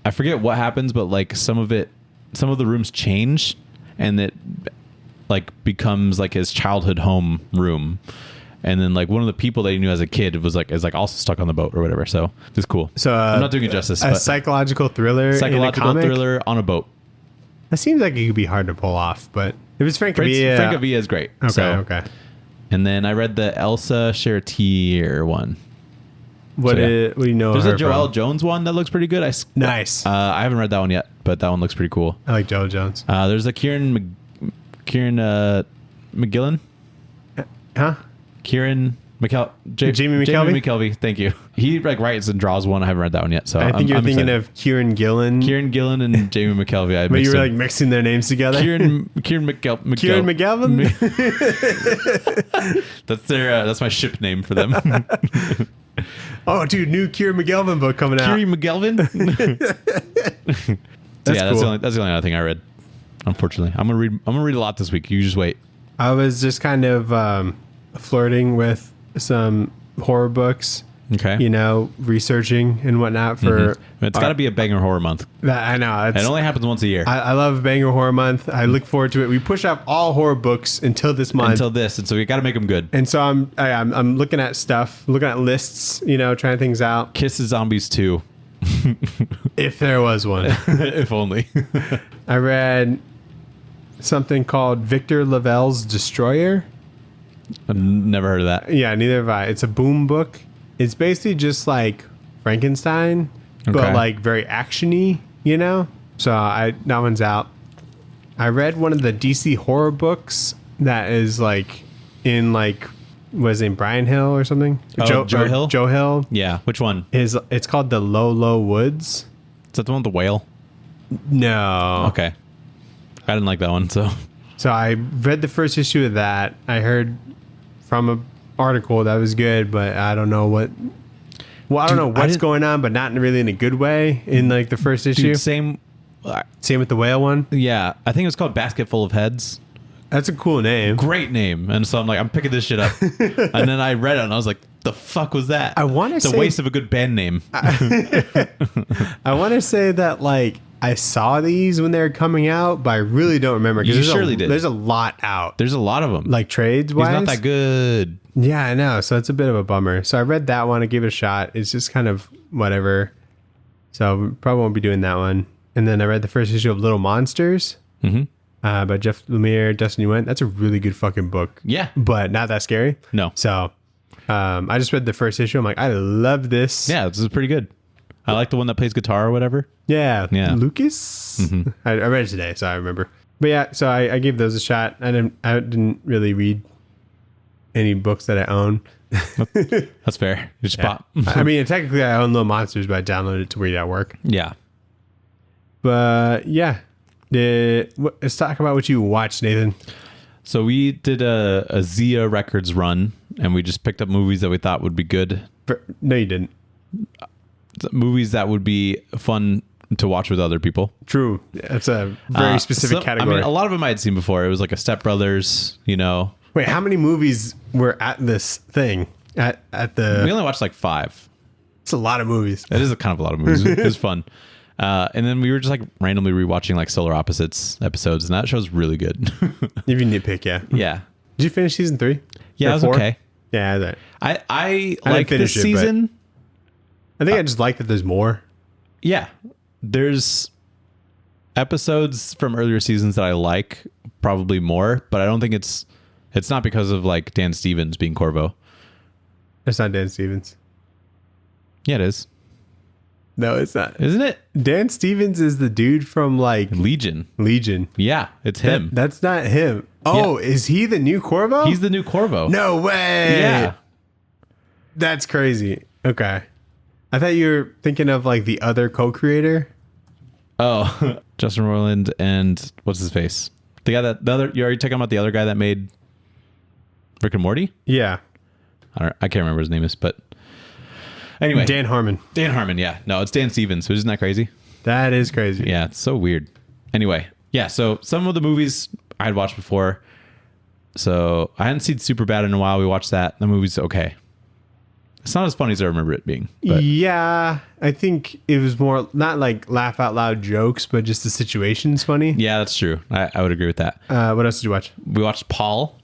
I forget what happens, but like some of the rooms change and it like becomes like his childhood home room. And then like one of the people that he knew as a kid is like also stuck on the boat or whatever. So it's cool. So I'm not doing it justice. A But psychological thriller. psychological in a comic? thriller on a boat. That seems like it could be hard to pull off, but if it's Francavilla. Francavilla is great. Okay. So- Okay. And then I read the Elsa Chartier one. What So, yeah. do you know? There's her a Joelle from? Jones one that looks pretty good. Nice. I haven't read that one yet, but that one looks pretty cool. I like Joelle Jones. There's a Kieran McGillen. Huh? Jamie McKelvey? McKelvey. Thank you. He like writes and draws one. I haven't read that one yet. So I think you're thinking of Kieran Gillen. Kieran Gillen and Jamie McKelvey. But you were like mixing their names together. Kieran Kieran McGilvin. McGavin? That's my ship name for them. Oh, dude, new Kieran McGelvin book coming out. Kieran McGelvin. That's cool. That's the only other thing I read. Unfortunately, I'm gonna read a lot this week. You just wait. I was just kind of flirting with some horror books Okay. You know, researching and whatnot for. It's got to be a banger horror month. I know. It only happens once a year. I love Banger Horror Month. I look forward to it. We push off all horror books until this month. And so we got to make them good. And so I'm looking at stuff, looking at lists, you know, trying things out. Kiss the Zombies 2. If there was one. If only. I read something called Victor Lavelle's Destroyer. I've never heard of that. Yeah, neither have I. It's a boom book. It's basically just like Frankenstein, but like very action-y, you know? So that one's out. I read one of the DC horror books that is like in like, what is it, Brian Hill or something? Joe Hill? Joe Hill. Yeah. Which one? It's called The Low Low Woods. Is that the one with the whale? No. Okay. I didn't like that one, so. So I read the first issue of that. I heard from an article that was good, but I don't know what. Well, I don't know what's going on, but not really in a good way in like the first issue. Dude, same with the whale one. Yeah, I think it was called Basket Full of Heads. That's a cool name. Great name. And so I'm like, I'm picking this shit up. And then I read it and I was like, the fuck was that? I want to say it's a waste of a good band name. I want to say that like I saw these when they were coming out, but I really don't remember. You surely did. There's a lot out. There's a lot of them. Like trades wise. He's not that good. Yeah, I know. So it's a bit of a bummer. So I read that one. I gave it a shot. It's just kind of whatever. So we probably won't be doing that one. And then I read the first issue of Little Monsters by Jeff Lemire, Dustin Nguyen. That's a really good fucking book. Yeah. But not that scary. No. So I just read the first issue. I'm like, I love this. Yeah, this is pretty good. I like the one that plays guitar or whatever. Yeah. Yeah. Lucas. I read it today, so I remember. But yeah, so I gave those a shot. I didn't really read any books that I own. That's fair. You just pop. I mean, technically I own Little Monsters, but I downloaded it to read at work. Yeah. But yeah. Let's talk about what you watched, Nathan. So we did a Zia Records run, and we just picked up movies that we thought would be good. No, you didn't. Movies that would be fun to watch with other people. True. That's a very specific category. I mean, a lot of them I had seen before. It was like a Step Brothers, you know. Wait, how many movies were at this thing? At the... We only watched like 5. It's a lot of movies. It is a kind of a lot of movies. It was fun. And then we were just like randomly rewatching like Solar Opposites episodes, and that show's really good. If you nitpick, yeah. Yeah. Did you finish season 3? Yeah, it was 4? okay. Yeah, I like this season. I think I just like that there's more. Yeah. There's episodes from earlier seasons that I like probably more, but I don't think it's not because of like Dan Stevens being Corvo. It's not Dan Stevens. Yeah, it is. No, it's not. Isn't it? Dan Stevens is the dude from like Legion. Yeah, it's him. That's not him. Oh, yeah. Is he the new Corvo? He's the new Corvo. No way. Yeah. That's crazy. Okay. I thought you were thinking of like the other co-creator. Oh, Justin Roiland and what's his face? The guy you already talking about the other guy that made Rick and Morty? Yeah. I can't remember his name is, but anyway. Dan Harmon. Yeah. No, it's Dan Stevens. So isn't that crazy? That is crazy. Yeah, it's so weird. Anyway, yeah, so some of the movies I had watched before. So I hadn't seen Superbad in a while. We watched that. The movie's okay. It's not as funny as I remember it being. But. Yeah, I think it was more not like laugh out loud jokes, but just the situation's funny. Yeah, that's true. I would agree with that. What else did you watch? We watched Paul.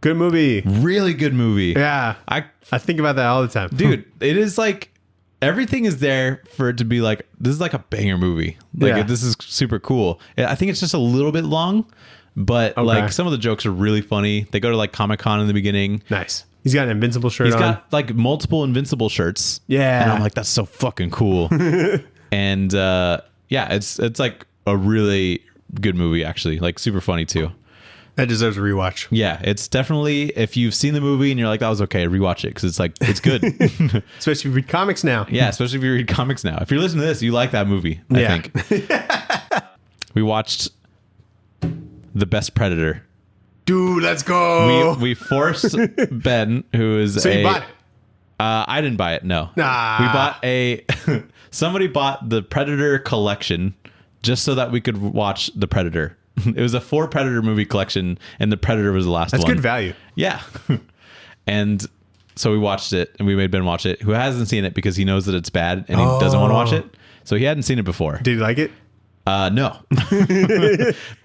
Good movie. Really good movie. Yeah. I think about that all the time. Dude, it is like everything is there for it to be like, this is like a banger movie. Like this is super cool. I think it's just a little bit long, but like some of the jokes are really funny. They go to like Comic-Con in the beginning. Nice. He's got an Invincible shirt on. He's got like multiple Invincible shirts. Yeah. And I'm like, that's so fucking cool. And yeah, it's like a really good movie actually. Like super funny too. That deserves a rewatch. Yeah, it's definitely, if you've seen the movie and you're like, that was okay, rewatch it because it's like, it's good. Especially if you read comics now. Yeah, especially if you read comics now. If you're listening to this, you like that movie, I think. We watched The Best Predator. Dude, let's go. We forced Ben, who is you bought it? I didn't buy it, no. Nah. We bought somebody bought the Predator collection just so that we could watch The Predator. It was a 4 Predator movie collection, and The Predator was the last one. That's good value. Yeah. And So we watched it, and we made Ben watch it, who hasn't seen it because he knows that it's bad and he doesn't want to watch it. So he hadn't seen it before. Did you like it? No.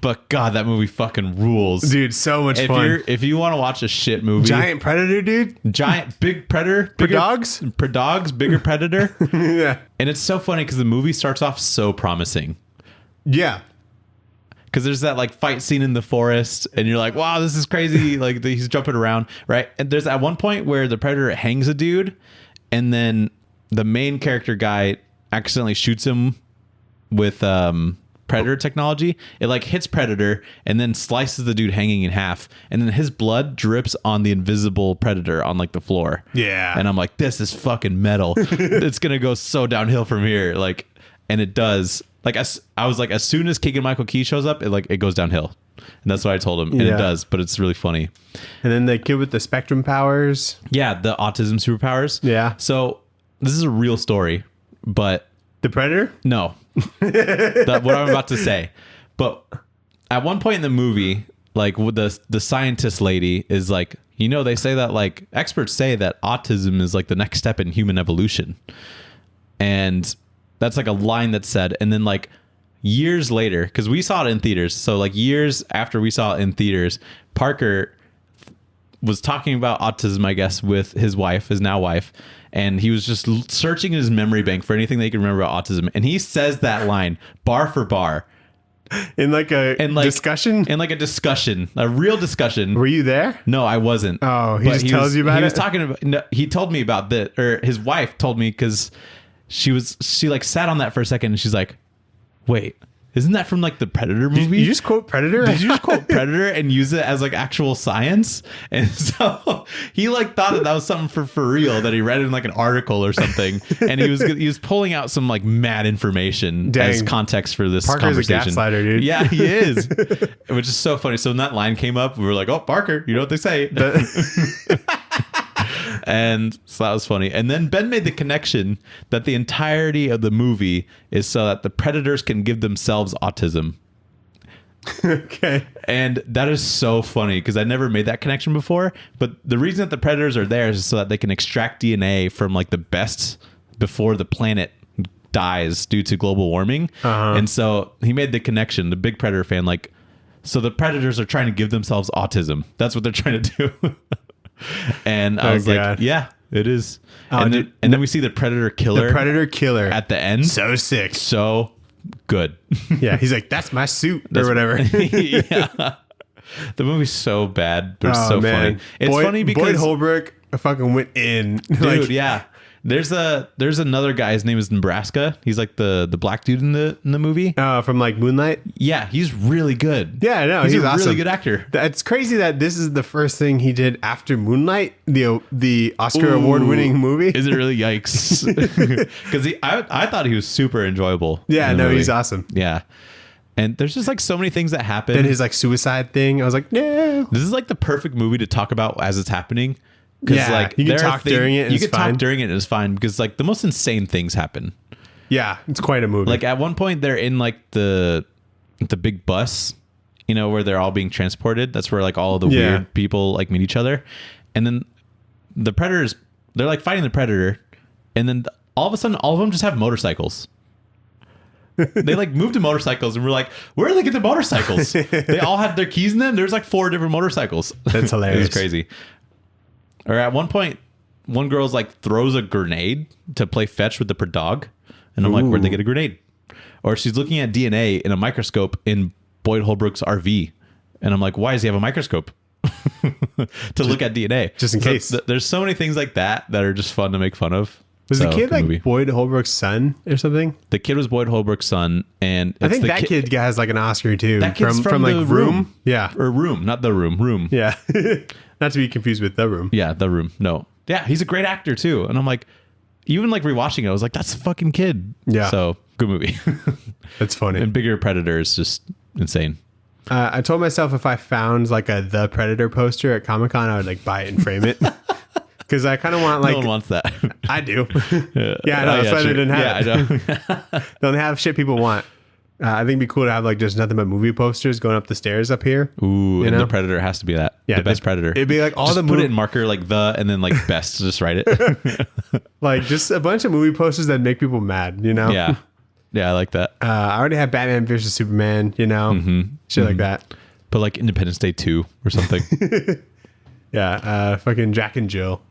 But God, that movie fucking rules. Dude, so much fun. If you want to watch a shit movie. Giant predator, dude. Big predator. Dogs, bigger predator. Yeah. And it's so funny because the movie starts off so promising. Yeah. Because there's that like fight scene in the forest and you're like, wow, this is crazy. Like he's jumping around, right? And there's at one point where the predator hangs a dude and then the main character guy accidentally shoots him with predator technology. It like hits predator and then slices the dude hanging in half. And then his blood drips on the invisible predator on like the floor. Yeah. And I'm like, this is fucking metal. It's going to go so downhill from here. Like, and it does. Like I was like, as soon as Keegan Michael Key shows up, it goes downhill, and that's what I told him, and it does. But it's really funny. And then the kid with the spectrum powers. Yeah, the autism superpowers. Yeah. So this is a real story, but The Predator? no, what I'm about to say. But at one point in the movie, like with the scientist lady is like, they say that like experts say that autism is like the next step in human evolution, and that's like a line that's said. And then like years later, because we saw it in theaters. So like years after we saw it in theaters, Parker was talking about autism, I guess, with his wife, his now wife. And he was just searching in his memory bank for anything that he could remember about autism. And he says that line bar for bar. In like a discussion? In like a discussion, a real discussion. Were you there? No, I wasn't. Oh, he just tells you about it? He was talking about, no, he told me about that, or his wife told me because she like sat on that for a second and she's like, wait, isn't that from like the Predator movie? You just quote Predator? Did you just quote Predator and use it as like actual science? And so he like thought that was something for real that he read in like an article or something. And he was pulling out some like mad information as context for this conversation. Parker's a gaslighter, dude. Yeah, he is. Which is so funny. So when that line came up, we were like, oh, Parker, you know what they say. And so that was funny. And then Ben made the connection that the entirety of the movie is so that the predators can give themselves autism. Okay. And that is so funny because I never made that connection before. But the reason that the predators are there is so that they can extract DNA from like the best before the planet dies due to global warming. Uh-huh. And so he made the connection, the big Predator fan, like, so the predators are trying to give themselves autism. That's what they're trying to do. And I was like, yeah, it is. And then we see the Predator Killer. The Predator Killer. At the end. So sick. So good. Yeah, he's like, that's my suit or whatever. Yeah. The movie's so bad, but it's so funny. It's funny because Boyd Holbrook fucking went in. Dude, yeah. There's another guy. His name is Nebraska. He's like the black dude in the movie. From like Moonlight. Yeah, he's really good. Yeah, I know. He's a awesome. really good actor. It's crazy that this is the first thing he did after Moonlight, the Oscar award winning movie. Is it really? Yikes! Because I thought he was super enjoyable. Yeah, no, he's awesome. Yeah. And there's just like so many things that happen. Then his like suicide thing. I was like, no. This is like the perfect movie to talk about as it's happening. Yeah, like you can talk during it. You can talk during it and it's fine because like the most insane things happen. Yeah, it's quite a movie. Like at one point they're in like the big bus, where they're all being transported. That's where like all of the weird people like meet each other. And then the predators, they're like fighting the predator. And then all of a sudden, all of them just have motorcycles. They like moved to motorcycles and we're like, where do they get the motorcycles? They all had their keys in them. There's like 4 different motorcycles. That's hilarious. It's crazy. Or at one point, one girl's like throws a grenade to play fetch with the dog. And I'm like, where'd they get a grenade? Or she's looking at DNA in a microscope in Boyd Holbrook's RV. And I'm like, why does he have a microscope? To look at DNA. Just in case. There's so many things like that are just fun to make fun of. Was the kid like Boyd Holbrook's son or something? The kid was Boyd Holbrook's son. And I think that kid has like an Oscar too. That kid's from like Room. Yeah. Or Room, not The Room. Room. Yeah. Not to be confused with The Room. Yeah, The Room. No. Yeah, he's a great actor too. And I'm like, even like rewatching it, I was like, that's a fucking kid. Yeah. So good movie. That's funny. And Bigger Predator is just insane. I told myself if I found like a The Predator poster at Comic-Con, I would like buy it and frame it. Because I kind of want like... No one wants that. I do. Yeah, I know. That's why they didn't have it. Yeah, I know. Don't have shit people want. I think it'd be cool to have like just nothing but movie posters going up the stairs up here. Ooh, and the Predator has to be that. Yeah, the best Predator. It'd be like all just the put it in marker like and then like best. Just write it. Like just a bunch of movie posters that make people mad. Yeah, I like that. I already have Batman versus Superman. Shit like that. Put like Independence Day 2 or something. Yeah, fucking Jack and Jill.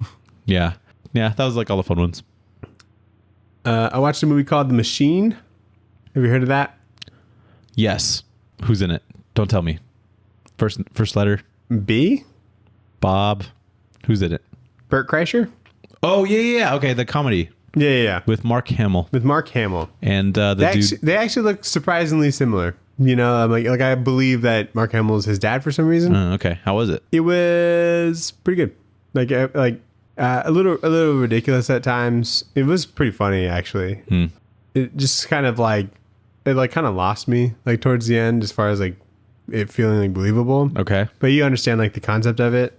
Yeah, that was like all the fun ones. I watched a movie called The Machine. Have you heard of that? Yes. Who's in it? Don't tell me. First letter. B? Bob. Who's in it? Bert Kreischer? Oh, yeah. Okay, the comedy. Yeah. With Mark Hamill. And they actually look surprisingly similar. I'm like I believe that Mark Hamill is his dad for some reason. Okay. How was it? It was pretty good. Like a little ridiculous at times. It was pretty funny actually. It just kind of like kind of lost me like towards the end as far as like it feeling like believable. Okay. But you understand like the concept of it.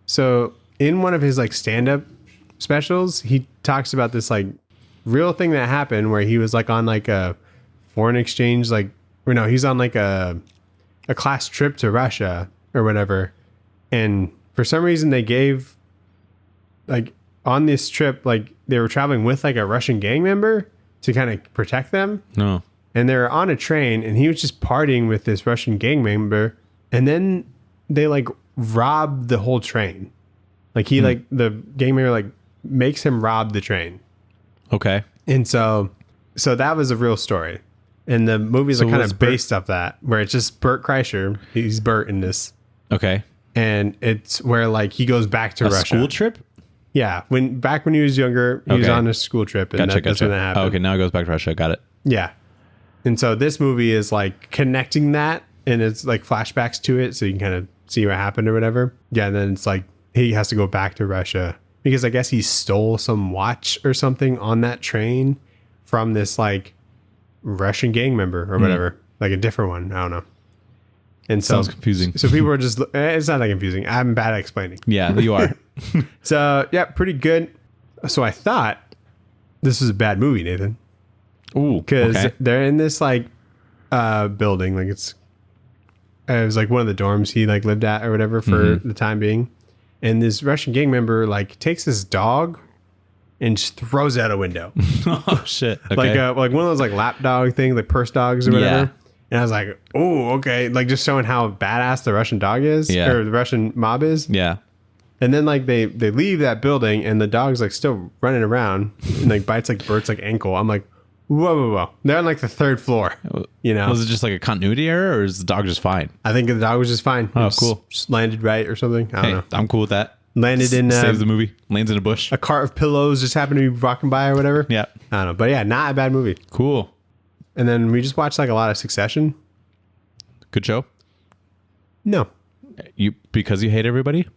So in one of his like stand-up specials, he talks about this like real thing that happened where he was like on like a foreign exchange he's on like a class trip to Russia or whatever, and for some reason they gave like on this trip like they were traveling with like a Russian gang member to kind of protect them. No. And they were on a train and he was just partying with this Russian gang member, and then they like robbed the whole train. Like he like the gang member like makes him rob the train. Okay. And so that was a real story. And the movies are kind of based off that, where it's just Bert Kreischer. He's Bert in this. Okay. And it's where like he goes back to Russia. School trip? Yeah. Back when he was younger, he was on a school trip, and that's when that happened. Oh, okay, now he goes back to Russia. Got it. Yeah. And so this movie is like connecting that, and it's like flashbacks to it, so you can kind of see what happened or whatever. Yeah, and then it's like he has to go back to Russia because I guess he stole some watch or something on that train from this like Russian gang member or whatever, like a different one. I don't know. And so sounds confusing. So people are just, it's not that confusing. I'm bad at explaining. Yeah, you are. So yeah, pretty good. So I thought this was a bad movie, Nathan. Ooh, because they're in this like building, like it was like one of the dorms he like lived at or whatever for the time being. And this Russian gang member like takes this dog and just throws it out a window. Oh shit! Okay. Like one of those like lap dog things, like purse dogs or whatever. Yeah. And I was like, oh, okay, like just showing how badass the Russian dog is, or the Russian mob is. Yeah. And then like they leave that building and the dog's like still running around and like bites like Bert's like ankle. I'm like, whoa. They're on like the third floor. Was it just like a continuity error, or is the dog just fine? I think the dog was just fine. Oh, cool. Just landed right or something. I don't know. I'm cool with that. Landed in saves the movie. Lands in a bush. A cart of pillows just happened to be walking by or whatever. Yeah. I don't know. But yeah, not a bad movie. Cool. And then we just watched like a lot of Succession. Good show? No. Because you hate everybody?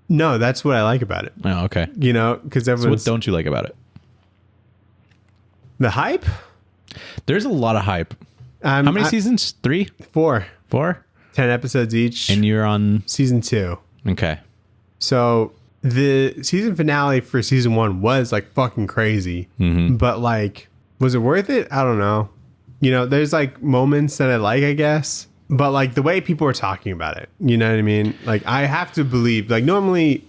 No, that's what I like about it. Oh, okay. Because everyone's... So what don't you like about it? The hype? There's a lot of hype. How many seasons? 3? 4. 4? 10 episodes each. And you're on... Season 2. Okay. So the season finale for season 1 was like fucking crazy. But like, was it worth it? I don't know. There's like moments that I like, I guess. But like the way people are talking about it, you know what I mean? Like I have to believe, like normally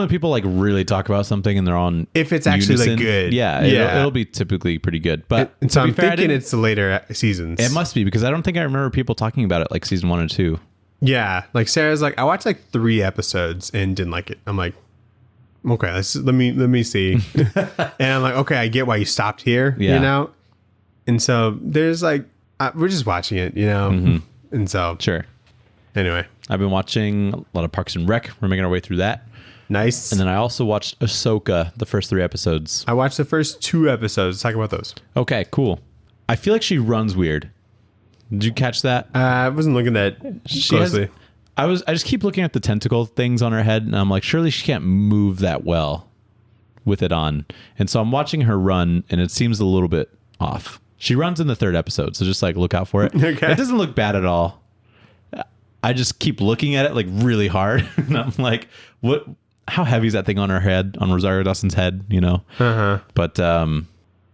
people like really talk about something and they're on if it's actually unison. Like good. Yeah. It'll be typically pretty good. But and so I'm thinking it's the later seasons. It must be, because I don't think I remember people talking about it like season 1 and 2. Yeah. Like Sarah's like, I watched like 3 episodes and didn't like it. I'm like, okay, let me see. And I'm like, okay, I get why you stopped here, And so there's like, we're just watching it, And so, sure. Anyway, I've been watching a lot of Parks and Rec. We're making our way through that. Nice. And then I also watched Ahsoka, the first 3 episodes. I watched the first 2 episodes. Let's talk about those. Okay, cool. I feel like she runs weird. Did you catch that? I wasn't looking that closely. I just keep looking at the tentacle things on her head, and I'm like, surely she can't move that well with it on. And so I'm watching her run, and it seems a little bit off. She runs in the 3rd episode, so just like look out for it. Okay. It doesn't look bad at all. I just keep looking at it like really hard. And I'm like, how heavy is that thing on her head, on Rosario Dawson's head, But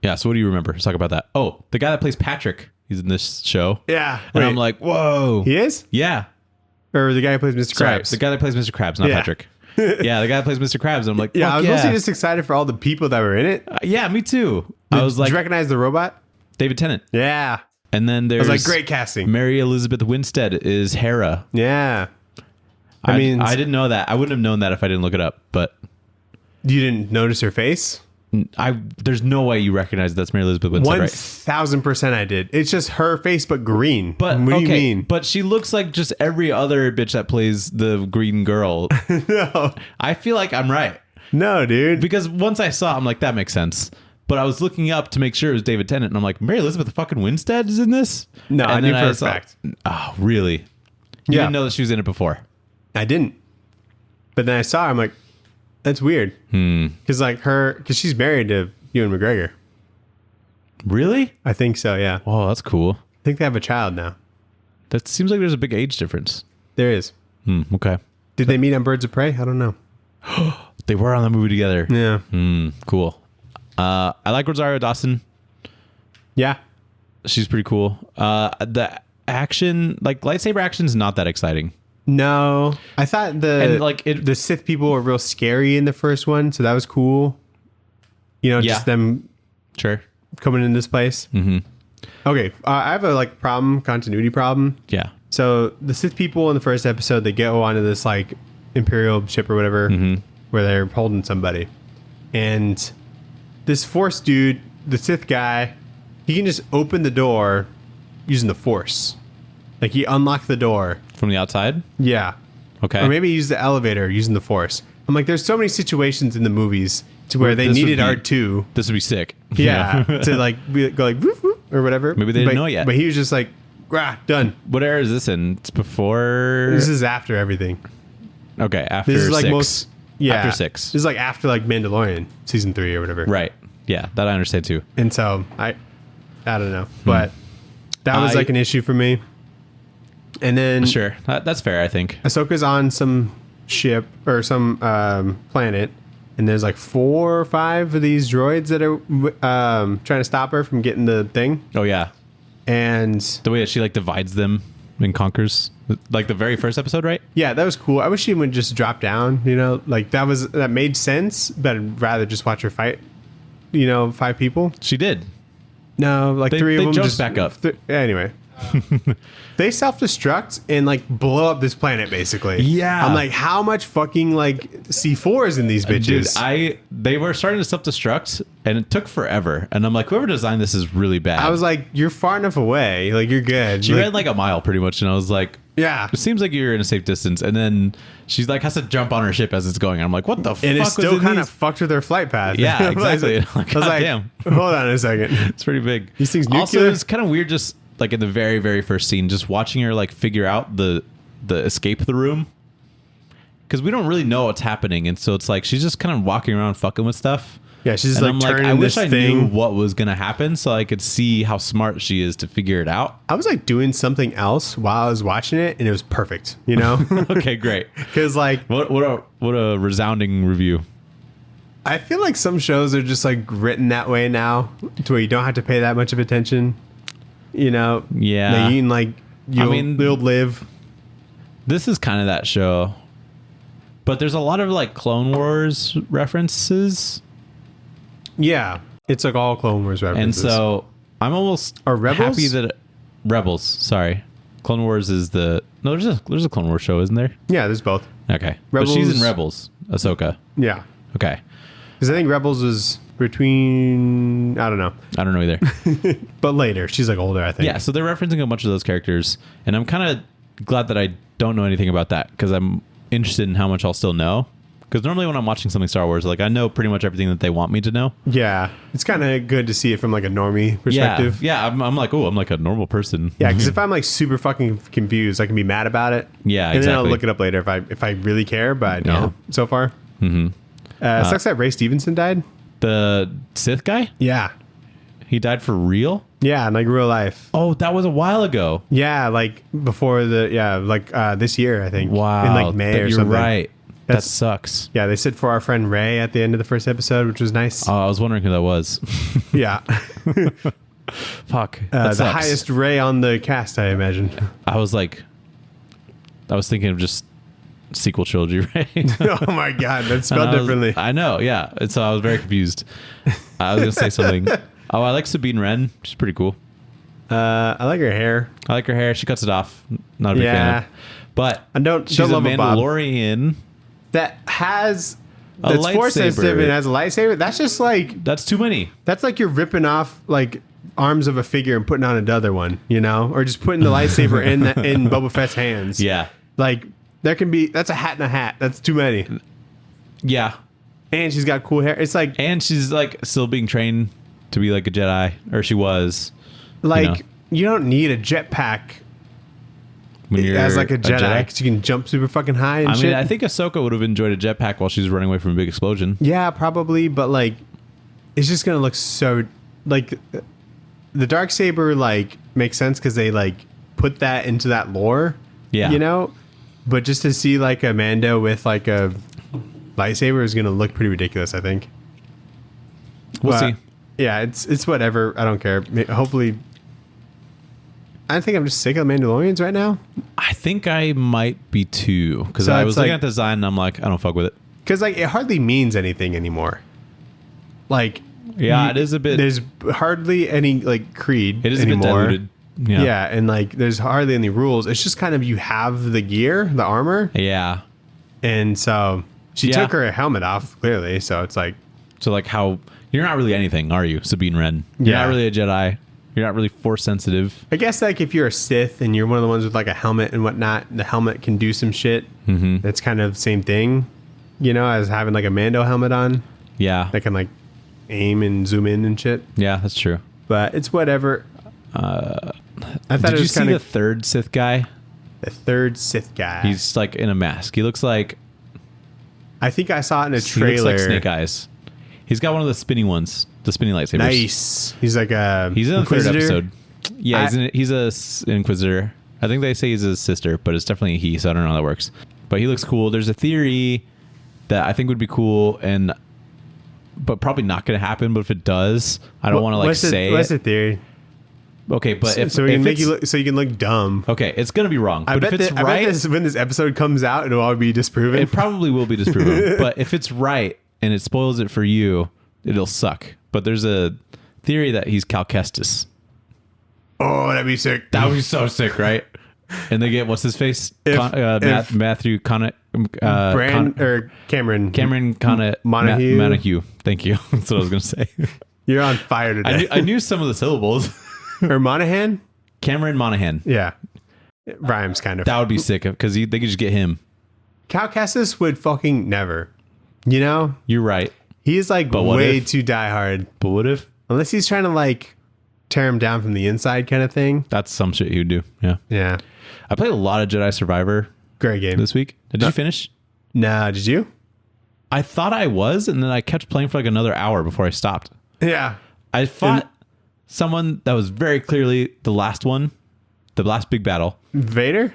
Yeah. So what do you remember? Let's talk about that. Oh, the guy that plays Patrick. He's in this show. Yeah. And I'm like, whoa. He is? Yeah. Or the guy who plays Mr. Sorry, Krabs? the guy that plays Mr. Krabs, not Yeah. Patrick. Yeah, the guy that plays Mr. Krabs. And I'm like, Yeah, I was yeah. mostly just excited for all the people that were in it. Yeah, me too. I was Did like, you recognize the robot? David Tennant. Yeah. And then I there's was like, great casting. Mary Elizabeth Winstead is Hera. Yeah. I mean, I didn't know that. I wouldn't have known that if I didn't look it up. But you didn't notice her face? there's no way you recognize that's Mary Elizabeth Winstead, right? 1000% I did. It's just her face, but green. But what do you okay, mean? but she looks like just every other bitch that plays the green girl. No. I feel like I'm right. No, dude. Because once I saw it, I'm like, that makes sense. But I was looking up to make sure it was David Tennant, and I'm like, Mary Elizabeth fucking Winstead is in this? No, I and knew then for a saw- fact. Oh, really? You Yeah. didn't know that she was in it before? I didn't. But then I saw her, I'm like, that's weird. Because because she's married to Ewan McGregor. Really? I think so, yeah. Oh, that's cool. I think they have a child now. That seems like there's a big age difference. There is. Okay. Did they meet on Birds of Prey? I don't know. They were on the movie together. Yeah. Cool. I like Rosario Dawson. Yeah. She's pretty cool. The action, like lightsaber action, is not that exciting. No. I thought the Sith people were real scary in the first one, so that was cool. You know, Yeah. just them Sure. coming in this place. Mm-hmm. Okay. I have a continuity problem. Yeah. So the Sith people in the first episode, they go onto this Imperial ship or whatever, where they're holding somebody, and this Force dude, the Sith guy, he can just open the door using the Force. Like he unlocked the door From the outside? Yeah. Okay. Or maybe he used the elevator using the Force. I'm like, there's so many situations in the movies to where they This would needed be- R2. This would be sick. Yeah. To go woof, woof, or whatever. Maybe they didn't know yet. But he was just like, done. What era is this in? It's before. This is after everything. Okay, after This is like 6. most. Yeah. After 6. This is like after Mandalorian season 3 or whatever. Right. Yeah, that I understand too. And so I don't know, but that was an issue for me. And then Sure. That's fair, I think. Ahsoka's on some ship or some planet, and there's 4 or 5 of these droids that are trying to stop her from getting the thing. Oh, yeah. And The way that she divides them and conquers. Like the very first episode, right? yeah, that was cool. I wish she would just drop down, that made sense, but I'd rather just watch her fight, 5 people. She did. No, 3 of they them jumped just back up. Anyway. They self-destruct and blow up this planet basically. Yeah. I'm like, how much fucking C4 is in these bitches? Dude, they were starting to self-destruct and it took forever. And I'm like, whoever designed this is really bad. I was like, you're far enough away. You're good. She ran a mile pretty much. And I was like, yeah. it seems like you're in a safe distance. And then she's has to jump on her ship as it's going. I'm like, what the fuck? And it's was still in kind things? of fucked with their flight path. Yeah, exactly. I was like, damn. hold on a second. It's pretty big. These things Also, nuclear? it's kind of weird just in the very, very first scene, just watching her figure out the escape the room. Because we don't really know what's happening. And so it's she's just kind of walking around fucking with stuff. Yeah, she's And I'm turning I wish this I thing. knew what was going to happen so I could see how smart she is to figure it out. I was doing something else while I was watching it, and it was perfect, Okay, great. Because What a resounding review. I feel like some shows are just written that way now, to where you don't have to pay that much of attention. Yeah. you can you'll live. This is kind of that show. But there's a lot of Clone Wars references. Yeah, it's all Clone Wars references. And so I'm almost Are Rebels? happy that Rebels, sorry. Clone Wars is there's a Clone Wars show, isn't there? yeah, there's both. Okay. But she's in Rebels- Rebels, Ahsoka. Yeah, Okay. because I think Rebels was between I don't know, I don't know either. but later she's older. I think. Yeah, so they're referencing a bunch of those characters, and I'm kind of glad that I don't know anything about that because I'm interested in how much I'll still know. Because normally when I'm watching something Star Wars, I know pretty much everything that they want me to know. Yeah, it's kind of good to see it from a normie perspective. Yeah, I'm I'm a normal person. Yeah, because if I'm super fucking confused, I can be mad about it. Yeah, and then I'll exactly. look it up later if I really care. But I don't so far. Mm-hmm. Sucks that Ray Stevenson died. The Sith guy? Yeah, He died for real? yeah, in real life. Oh, that was a while ago. Yeah, before this year, I think. Wow. in May that or you're something. right. That sucks. Yeah, they said for our friend Ray at the end of the first episode, which was nice. Oh, I was wondering who that was. Yeah. Fuck. The highest Ray on the cast, I imagine. I was thinking of just sequel trilogy, right? Oh my God, that's spelled differently. I know, yeah. And so I was very confused. I was going to say something. Oh, I like Sabine Wren. She's pretty cool. I like her hair. I like her hair. She cuts it off. Not a big fan of. But she's a Mandalorian. That has A that's force sensitive and has a lightsaber. That's just like that's too many. That's like you're ripping off like arms of a figure and putting on another one, you know, or just putting the lightsaber in Boba Fett's hands. Yeah, like there can be that's a hat and a hat. That's too many. Yeah, and she's got cool hair. It's like and she's like still being trained to be like a Jedi, or she was. Like you don't need a jetpack. As like a Jedi, because you can jump super fucking high and shit. I mean, I think Ahsoka would have enjoyed a jetpack while she's running away from a big explosion. Yeah, probably, but like, it's just gonna look so like the Darksaber like makes sense because they like put that into that lore. Yeah, you know, but just to see like a Mando with like a lightsaber is gonna look pretty ridiculous. I think. We'll see. Yeah, it's whatever. I don't care. Hopefully. I think I'm just sick of Mandalorians right now. I think I might be too, because I was looking at the design and I'm like, I don't fuck with it. Because like it hardly means anything anymore. Like, yeah, it is a bit. There's hardly any like creed. It is anymore. a bit diluted. Yeah, and like there's hardly any rules. It's just kind of you have the gear, the armor. Yeah, and so she took her helmet off clearly. So it's like, how you're not really anything, are you, Sabine Wren? You're not really a Jedi. You're not really force sensitive. I guess like if you're a Sith and you're one of the ones with like a helmet and whatnot, the helmet can do some shit. Mm-hmm. That's kind of the same thing, you know, as having like a Mando helmet on. Yeah. That can like aim and zoom in and shit. Yeah, that's true. But it's whatever. I thought did you see the third Sith guy? The third Sith guy. He's like in a mask. He looks like... I think I saw it in a trailer. He looks like Snake Eyes. He's got one of the spinny ones. The spinning lightsabers. Nice. He's like a He's in the Inquisitor. third episode. Yeah, he's an Inquisitor. I think they say he's his sister, but it's definitely a he, so I don't know how that works. But he looks cool. There's a theory that I think would be cool, but probably not going to happen. But if it does, I don't want to say what's the theory? Okay, but if so we can make you look, so you can look dumb. Okay, it's going to be wrong. But if it's right, when this episode comes out, it'll all be disproven. It probably will be disproven. But if it's right and it spoils it for you, it'll suck. But there's a theory that he's Cal Kestis. Oh, that'd be sick. That would be so sick, right? And they get what's his face? Matthew Cameron Montague. Thank you. That's what I was gonna say. You're on fire today. I knew some of the syllables. Or Monahan? Cameron Monaghan. Yeah, it rhymes kind of. That would be sick because they could just get him. Cal Kestis would fucking never. You know, you're right. He's like way too diehard. But what if? Unless he's trying to like tear him down from the inside kind of thing. That's some shit he would do. Yeah. Yeah. I played a lot of Jedi Survivor. Great game. This week. Did you finish? Nah, did you? I thought I was, and then I kept playing for like another hour before I stopped. Yeah. I fought someone that was very clearly the last one. The last big battle. Vader?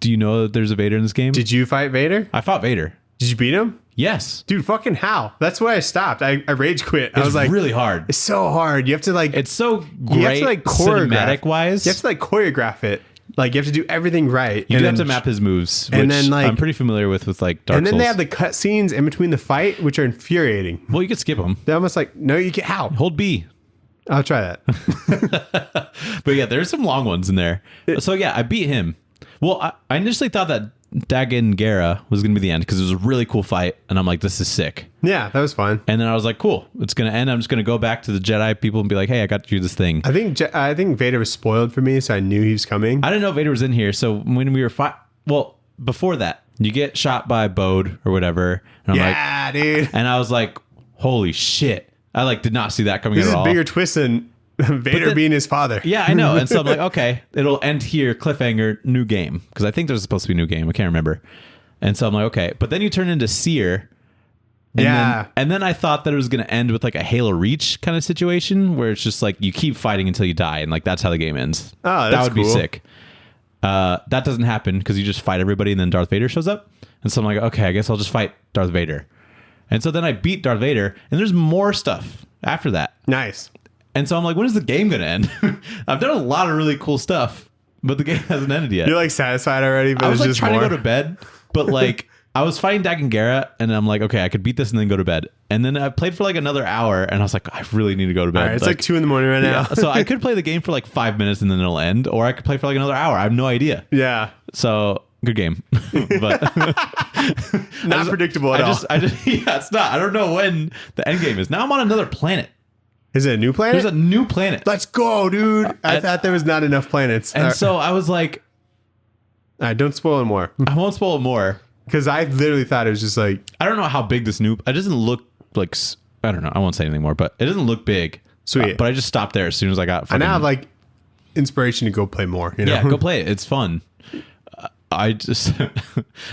Do you know that there's a Vader in this game? Did you fight Vader? I fought Vader. Did you beat him? Yes. Dude, fucking how? That's why I stopped. I rage quit. I was like, really hard. It's so hard. You have to like, it's so great. You have to like choreograph. Cinematic wise. You have to like choreograph it. Like you have to do everything right. You have to map his moves, which and then, like, I'm pretty familiar with like Dark Souls. And then they have the cut scenes in between the fight, which are infuriating. Well, you could skip them. They're almost like, no, you can't. How? Hold B. I'll try that. But yeah, there's some long ones in there. So yeah, I beat him. Well, I initially thought that Dagan Gera was going to be the end because it was a really cool fight. And I'm like, this is sick. Yeah, that was fun. And then I was like, cool, it's going to end. I'm just going to go back to the Jedi people and be like, hey, I got to do this thing. I think Vader was spoiled for me, so I knew he was coming. I didn't know Vader was in here. So when we were before that, you get shot by Bode or whatever. And I'm dude. And I was like, holy shit. I like did not see that coming at all. This is a bigger twist than Vader being his father. Yeah, I know. And so I'm like, okay, it'll end here, cliffhanger, new game. Because I think there's supposed to be a new game. I can't remember. And so I'm like, okay. But then you turn into Seer. And then I thought that it was going to end with like a Halo Reach kind of situation where it's just like you keep fighting until you die. And like that's how the game ends. Oh, that's that would be cool. sick. That doesn't happen because you just fight everybody and then Darth Vader shows up. And so I'm like, okay, I guess I'll just fight Darth Vader. And so then I beat Darth Vader and there's more stuff after that. Nice. And so I'm like, when is the game going to end? I've done a lot of really cool stuff, but the game hasn't ended yet. You're like satisfied already, but I was it's like just trying more. to go to bed, but like I was fighting Dagongera and I'm like, okay, I could beat this and then go to bed. And then I played for like another hour and I was like, I really need to go to bed. All right, it's like 2 a.m. right now. Yeah, so I could play the game for like 5 minutes and then it'll end, or I could play for like another hour. I have no idea. Yeah. So good game, but Not predictable at all. Yeah, it's not. I don't know when the end game is. Now I'm on another planet. Is it a new planet? There's a new planet. Let's go, dude. I thought there was not enough planets. And so I was like, all right, don't spoil it more. I won't spoil it more. Because I literally thought it was just like... I don't know how big this new... It doesn't look like... I don't know. I won't say anything more, but it doesn't look big. Sweet. But I just stopped there as soon as I got... I now have like inspiration to go play more. You know? Yeah, go play it. It's fun. I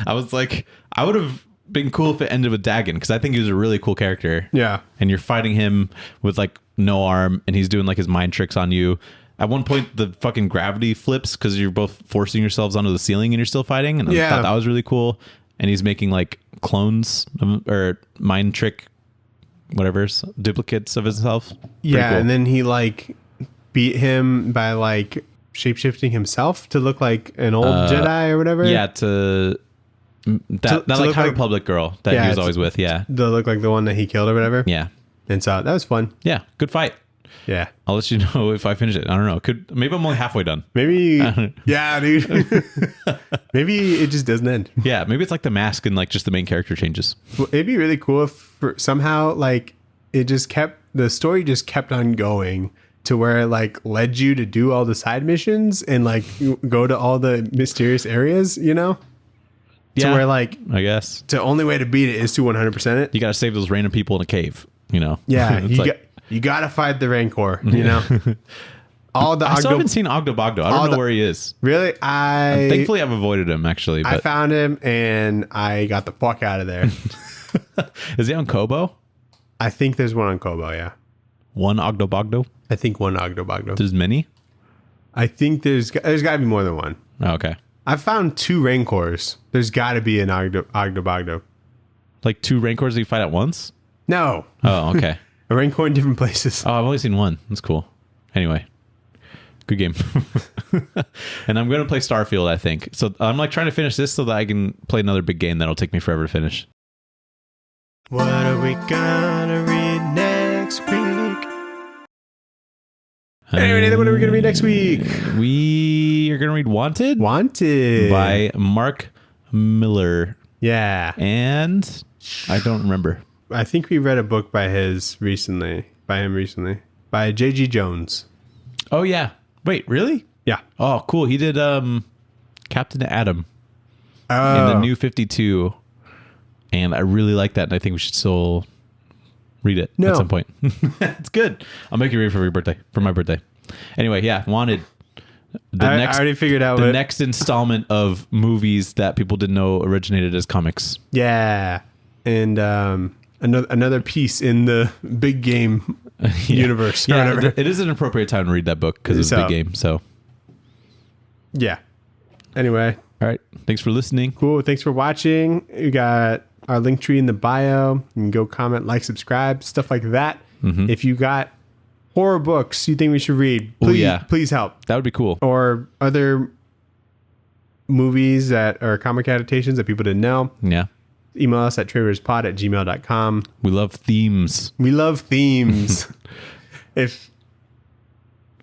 was like, I would have been cool if it ended with Dagon, because I think he was a really cool character. Yeah. And you're fighting him with like no arm and he's doing like his mind tricks on you. At one point, the fucking gravity flips because you're both forcing yourselves onto the ceiling and you're still fighting. And I thought that was really cool. And he's making like clones or mind trick, whatever's duplicates of himself. Pretty Yeah. cool. And then he like beat him by like shapeshifting himself to look like an old Jedi or whatever. Yeah. That like look High like- Republic girl that he was always with. Yeah. To look like the one that he killed or whatever. Yeah. And so that was fun. Yeah. Good fight. Yeah. I'll let you know if I finish it. I don't know. Maybe I'm only halfway done. Maybe. Yeah, dude. Maybe it just doesn't end. Yeah, maybe it's like the mask and like just the main character changes. Well, it'd be really cool if somehow like the story just kept on going to where it like led you to do all the side missions and like go to all the mysterious areas, you know? Yeah, To where like I guess the only way to beat it is to 100% it. you got to save those random people in a cave. You know? Yeah, It's you gotta fight the Rancor, you know? All the I still haven't seen Ogdo Bogdo. I don't know where he is. Really? Thankfully, I've avoided him actually. I But found him and I got the fuck out of there. is he on Kobo? I think there's one on Kobo, yeah. One Ogdo Bogdo? I think one Ogdo. There's many? I think there's got to be more than one. Oh, okay. I've found 2 Rancors. There's got to be an Ogdo. Like 2 Rancors that you fight at once? No. Oh, okay. A Rancor in different places. Oh, I've only seen one. That's cool. Anyway, good game. And I'm going to play Starfield, I think. So I'm like trying to finish this so that I can play another big game that'll take me forever to finish. What are we gonna read next week? Anyway, Nathan, what are we gonna read next week? We are going to read Wanted Wanted by Mark Miller. Yeah. And I don't remember. I think we read a book by him recently. By J.G. Jones. Oh, yeah. Wait, really? Yeah. Oh, cool. He did Captain Atom in Oh. the New 52. And I really like that. And I think we should still read it No. at some point. It's good. I'll make you read for my birthday. Anyway, yeah, Wanted. I already figured out the what. next installment of movies that people didn't know originated as comics. Yeah. And another piece in the big game universe. Or Yeah, whatever. it is an appropriate time to read that book because it's a big game. So, Yeah. Anyway, all right. Thanks for listening. cool. Thanks for watching. We got our link tree in the bio. You can go comment, like, subscribe, stuff like that. If you got horror books you think we should read, please, please help. That would be cool. Or other movies that are comic adaptations that people didn't know. Yeah. Email us at tradewaiterspod@gmail.com. We love themes. We love themes. If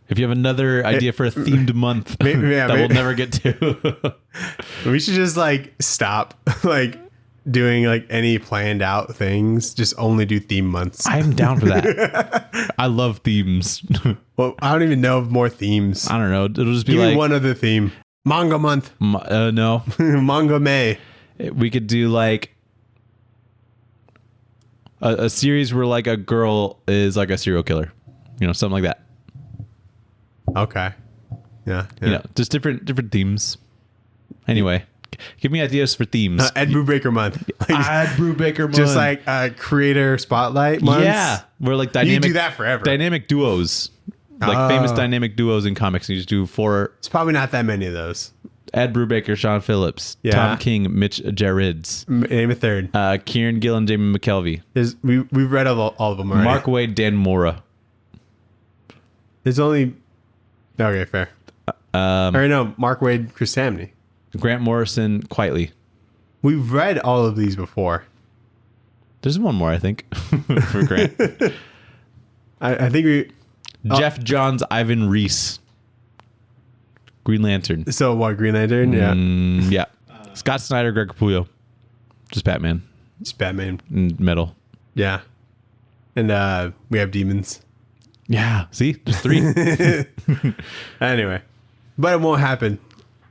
If you have another idea for a themed month we'll never get to. we should just like stop like doing like any planned out things, just only do theme months. I'm down for that. I love themes. Well, I don't even know of more themes. I don't know. It'll just be Give like me one other theme. Manga month. No. Manga May. We could do like a series where like a girl is like a serial killer. You know, something like that. Okay. Yeah. You know, just different themes. Anyway, give me ideas for themes. Ed Brubaker month. Ed Brubaker month. Just like creator spotlight months. Yeah, we're like You dynamic. can do that forever. Dynamic duos, like famous dynamic duos in comics. You just do 4. It's probably not that many of those. Ed Brubaker, Sean Phillips, Yeah. Tom King, Mitch Gerads, Name a third. Kieran Gill and Jamie McKelvey, We've read all of them already. Mark Wade, Dan Mora. There's only... Okay, fair. Or no, Mark Wade, Chris Samney. Grant Morrison, Quietly. We've read all of these before. There's one more, I think, for Grant. I think we... Jeff Johns, Ivan Reese. Green Lantern. So what, Green Lantern? Yeah. Yeah. Scott Snyder, Greg Capullo. Just Batman. It's Batman. And Metal. Yeah. And we have demons. Yeah. See? Just 3. Anyway. But it won't happen.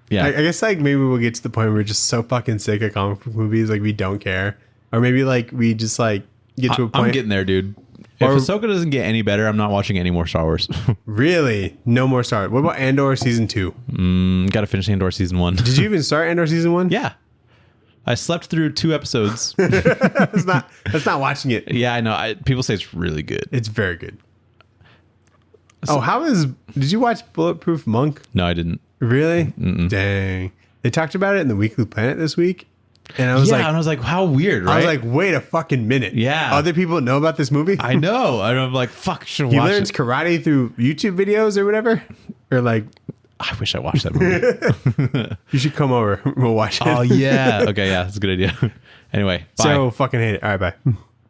Yeah. I guess like maybe we'll get to the point where we're just so fucking sick of comic book movies, like we don't care. Or maybe like we just like get to a point. I'm getting there, dude. If Ahsoka doesn't get any better, I'm not watching any more Star Wars. Really? No more Star Wars. What about Andor season 2? Got to finish Andor season 1. Did you even start Andor season 1? Yeah. I slept through 2 episodes. That's not watching it. Yeah, I know. People say it's really good. It's very good. Did you watch Bulletproof Monk? No, I didn't. Really? Dang. They talked about it in the Weekly Planet this week. And I was and I was like, how weird, right? I was like, wait a fucking minute. Yeah. Other people know about this movie? I know. And I'm like, fuck, should He watch learns it. karate through YouTube videos or whatever? Or like, I wish I watched that movie. you should come over. We'll watch it. Oh, yeah. Okay, yeah. That's a good idea. Anyway, bye. So fucking hate it. All right, bye.